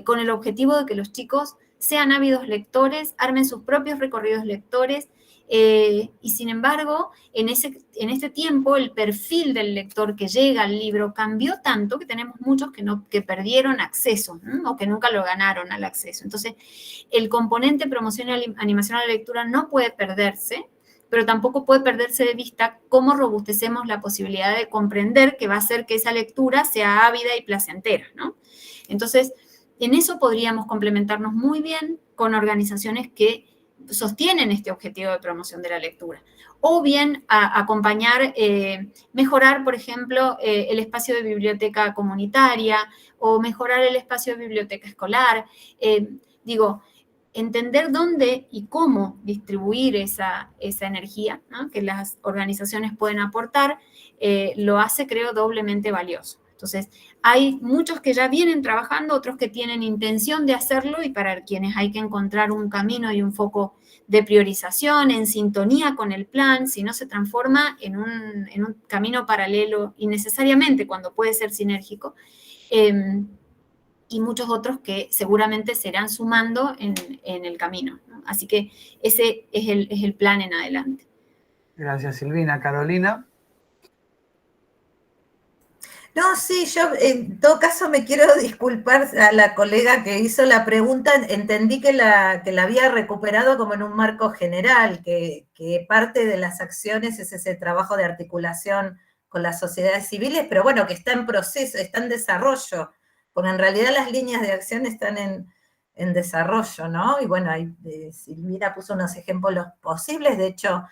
con el objetivo de que los chicos sean ávidos lectores, armen sus propios recorridos lectores, y sin embargo, en este tiempo el perfil del lector que llega al libro cambió tanto que tenemos muchos que perdieron acceso, ¿no? O que nunca lo ganaron al acceso. Entonces, el componente promoción y animación a la lectura no puede perderse, pero tampoco puede perderse de vista cómo robustecemos la posibilidad de comprender que va a hacer que esa lectura sea ávida y placentera, ¿no? Entonces, en eso podríamos complementarnos muy bien con organizaciones que sostienen este objetivo de promoción de la lectura. O bien acompañar, mejorar, por ejemplo, el espacio de biblioteca comunitaria o mejorar el espacio de biblioteca escolar. Entender dónde y cómo distribuir esa energía, ¿no?, que las organizaciones pueden aportar, lo hace, creo, doblemente valioso. Entonces, hay muchos que ya vienen trabajando, otros que tienen intención de hacerlo y para quienes hay que encontrar un camino y un foco de priorización en sintonía con el plan, si no se transforma en un camino paralelo innecesariamente cuando puede ser sinérgico, y muchos otros que seguramente se irán sumando en el camino, ¿no? Así que ese es el plan en adelante. Gracias, Silvina. Carolina. No, sí, yo en todo caso me quiero disculpar a la colega que hizo la pregunta. Entendí que la había recuperado como en un marco general, que parte de las acciones es ese trabajo de articulación con las sociedades civiles, pero bueno, que está en proceso, está en desarrollo, porque en realidad las líneas de acción están en desarrollo, ¿no? Y bueno, ahí Silvina puso unos ejemplos posibles, de hecho,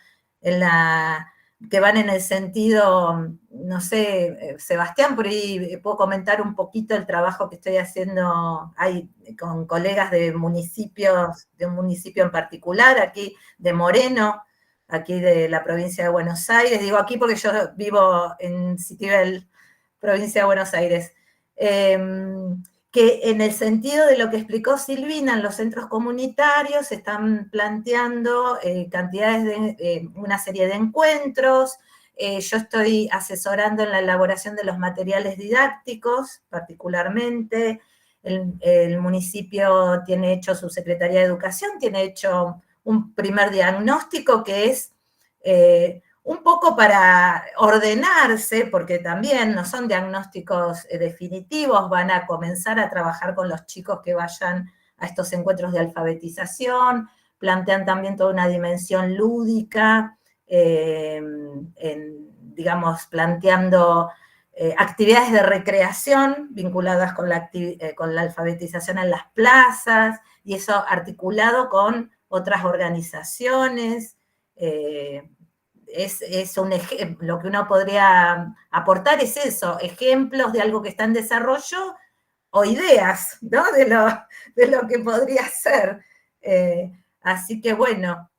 que van en el sentido, no sé, Sebastián, por ahí puedo comentar un poquito el trabajo que estoy haciendo ahí con colegas de municipios, de un municipio en particular, aquí de Moreno, aquí de la provincia de Buenos Aires, digo aquí porque yo vivo en Citibel, provincia de Buenos Aires, que en el sentido de lo que explicó Silvina, en los centros comunitarios se están planteando una serie de encuentros. Yo estoy asesorando en la elaboración de los materiales didácticos, particularmente. El municipio tiene hecho, su Secretaría de Educación tiene hecho un primer diagnóstico que es un poco para ordenarse, porque también no son diagnósticos definitivos, van a comenzar a trabajar con los chicos que vayan a estos encuentros de alfabetización, plantean también toda una dimensión lúdica, digamos, planteando actividades de recreación vinculadas con la alfabetización en las plazas, y eso articulado con otras organizaciones. Lo que uno podría aportar es eso, ejemplos de algo que está en desarrollo o ideas, ¿no? de lo que podría ser. Así que bueno,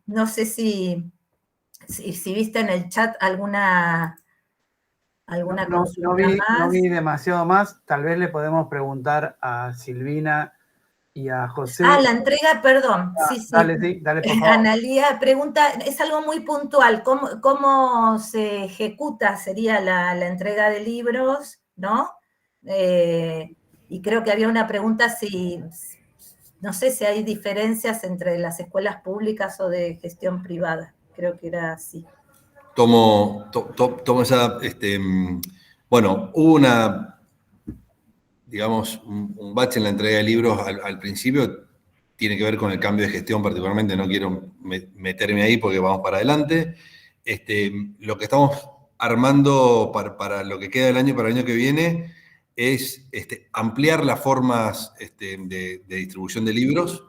no sé si viste en el chat alguna consulta más. No vi demasiado más. Tal vez le podemos preguntar a Silvina y a José. La entrega, perdón. Sí. Dale, por favor. Analía pregunta, es algo muy puntual, ¿cómo se ejecuta, sería la entrega de libros, ¿no? Y creo que había una pregunta no sé si hay diferencias entre las escuelas públicas o de gestión privada, creo que era así. Tomo esa, bueno, hubo digamos, un bache en la entrega de libros al principio, tiene que ver con el cambio de gestión particularmente, no quiero meterme ahí porque vamos para adelante. Lo que estamos armando para lo que queda del año, para el año que viene, es ampliar las formas de distribución de libros,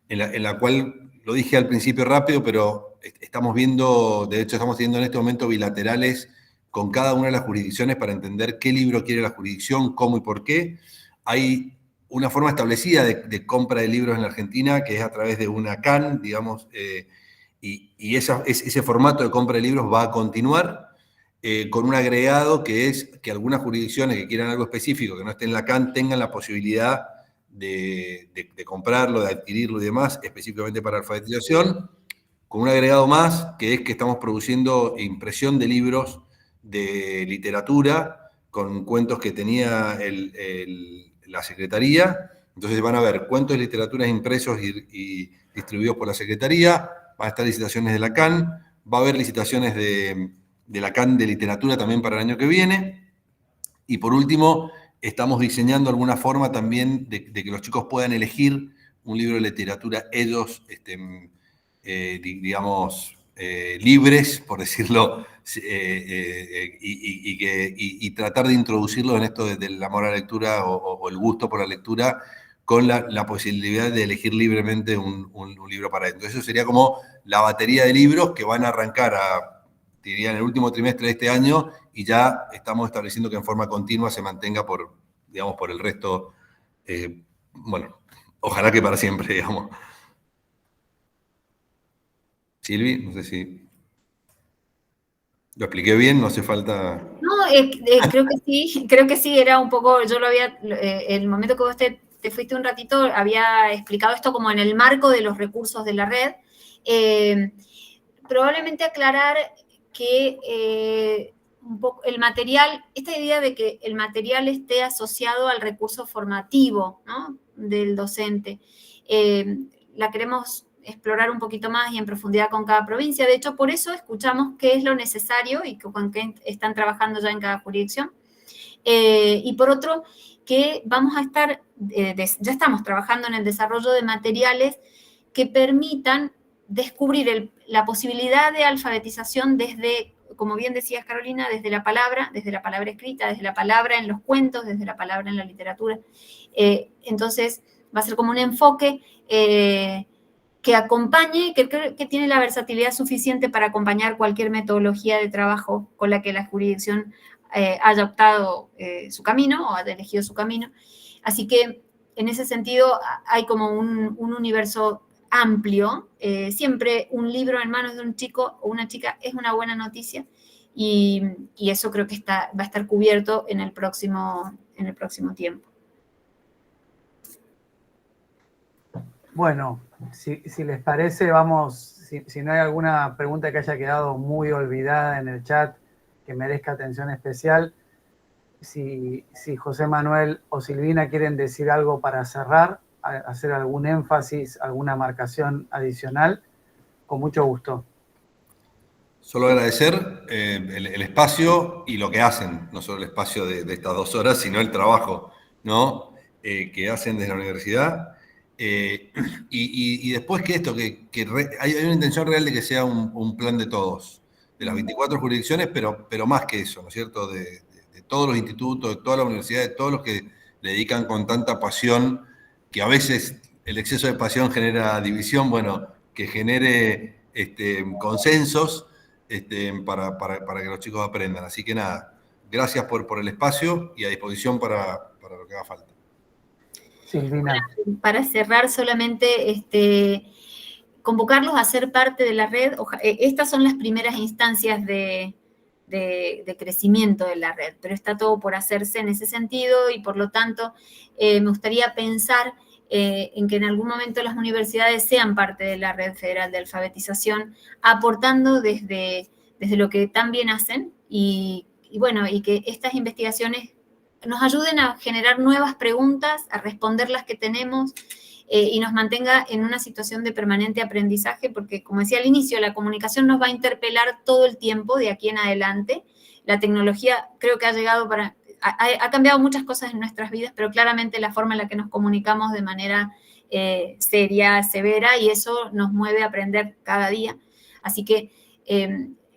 en la cual, lo dije al principio rápido, pero estamos viendo, de hecho estamos teniendo en este momento bilaterales con cada una de las jurisdicciones para entender qué libro quiere la jurisdicción, cómo y por qué. Hay una forma establecida de compra de libros en la Argentina, que es a través de una CAN, digamos, y ese formato de compra de libros va a continuar, con un agregado que es que algunas jurisdicciones que quieran algo específico, que no esté en la CAN, tengan la posibilidad de comprarlo, de adquirirlo y demás, específicamente para alfabetización, con un agregado más, que es que estamos produciendo impresión de libros de literatura con cuentos que tenía la Secretaría. Entonces van a haber cuentos de literatura impresos y distribuidos por la Secretaría, van a estar licitaciones de la CAN, va a haber licitaciones de la CAN de literatura también para el año que viene, y por último, estamos diseñando alguna forma también de que los chicos puedan elegir un libro de literatura ellos, digamos, libres, por decirlo, y tratar de introducirlos en esto del amor a la lectura o el gusto por la lectura, con la posibilidad de elegir libremente un libro para ellos. Entonces eso sería como la batería de libros que van a arrancar diría, en el último trimestre de este año, y ya estamos estableciendo que en forma continua se mantenga por el resto, bueno, ojalá que para siempre, digamos. Silvi, no sé si lo expliqué bien, no hace falta... No, creo que sí, era un poco, yo lo había, el momento que vos te fuiste un ratito, había explicado esto como en el marco de los recursos de la red. Probablemente aclarar que un poco el material, esta idea de que el material esté asociado al recurso formativo, ¿no?, del docente, la queremos explorar un poquito más y en profundidad con cada provincia. De hecho, por eso escuchamos qué es lo necesario y con qué están trabajando ya en cada jurisdicción. Y por otro, que vamos a estar, ya estamos trabajando en el desarrollo de materiales que permitan descubrir la posibilidad de alfabetización desde, como bien decías, Carolina, desde la palabra escrita, desde la palabra en los cuentos, desde la palabra en la literatura. Entonces, va a ser como un enfoque que acompañe, que creo que tiene la versatilidad suficiente para acompañar cualquier metodología de trabajo con la que la jurisdicción haya optado su camino o haya elegido su camino. Así que, en ese sentido, hay como un universo amplio. Siempre un libro en manos de un chico o una chica es una buena noticia, y eso creo que va a estar cubierto en el próximo tiempo. Bueno, si les parece, vamos, si no hay alguna pregunta que haya quedado muy olvidada en el chat que merezca atención especial, si José Manuel o Silvina quieren decir algo para cerrar, hacer algún énfasis, alguna marcación adicional, con mucho gusto. Solo agradecer el espacio y lo que hacen, no solo el espacio de estas 2 horas, sino el trabajo, ¿no? Que hacen desde la universidad. Y después que esto, hay una intención real de que sea un plan de todos, de las 24 jurisdicciones, pero más que eso, ¿no es cierto? De todos los institutos, de toda la universidad, de todos los que le dedican con tanta pasión, que a veces el exceso de pasión genera división, bueno, que genere consensos para que los chicos aprendan. Así que nada, gracias por el espacio y a disposición para lo que haga falta. Silvina. Para cerrar solamente, convocarlos a ser parte de la red. Estas son las primeras instancias de crecimiento de la red, pero está todo por hacerse en ese sentido y por lo tanto me gustaría pensar en que en algún momento las universidades sean parte de la Red Federal de Alfabetización, aportando desde lo que tan bien hacen y que estas investigaciones nos ayuden a generar nuevas preguntas, a responder las que tenemos y nos mantenga en una situación de permanente aprendizaje, porque como decía al inicio, la comunicación nos va a interpelar todo el tiempo de aquí en adelante. La tecnología creo que ha llegado ha cambiado muchas cosas en nuestras vidas, pero claramente la forma en la que nos comunicamos de manera seria, severa, y eso nos mueve a aprender cada día. Así que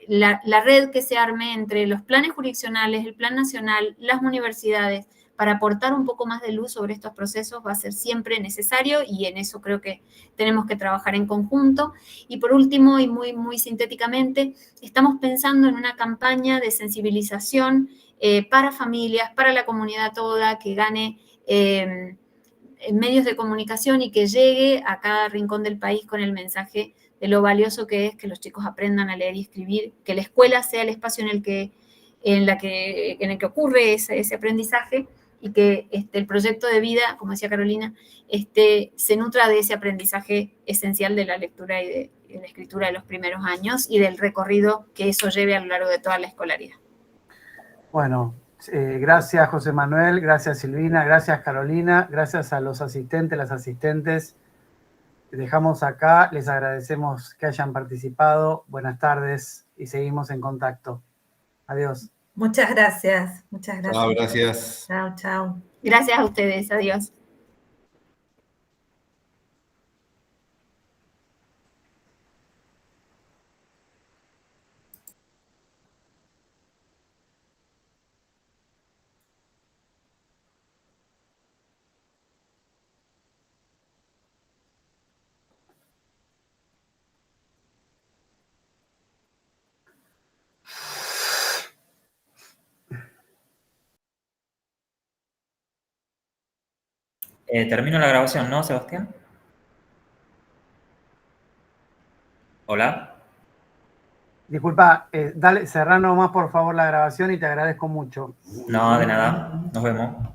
la red que se arme entre los planes jurisdiccionales, el plan nacional, las universidades, para aportar un poco más de luz sobre estos procesos va a ser siempre necesario y en eso creo que tenemos que trabajar en conjunto. Y por último, y muy, muy sintéticamente, estamos pensando en una campaña de sensibilización para familias, para la comunidad toda, que gane medios de comunicación y que llegue a cada rincón del país con el mensaje de lo valioso que es que los chicos aprendan a leer y escribir, que la escuela sea el espacio en el que ocurre ese aprendizaje y que el proyecto de vida, como decía Carolina, se nutra de ese aprendizaje esencial de la lectura y de la escritura de los primeros años y del recorrido que eso lleve a lo largo de toda la escolaridad. Bueno, gracias José Manuel, gracias Silvina, gracias Carolina, gracias a los asistentes, las asistentes. Dejamos acá, les agradecemos que hayan participado. Buenas tardes y seguimos en contacto. Adiós. Muchas gracias. Muchas gracias. Chao, gracias. Chao, chao. Gracias a ustedes. Adiós. Termino la grabación, ¿no, Sebastián? ¿Hola? Disculpa, dale, cerrá nomás por favor la grabación y te agradezco mucho. No, de nada. Nos vemos.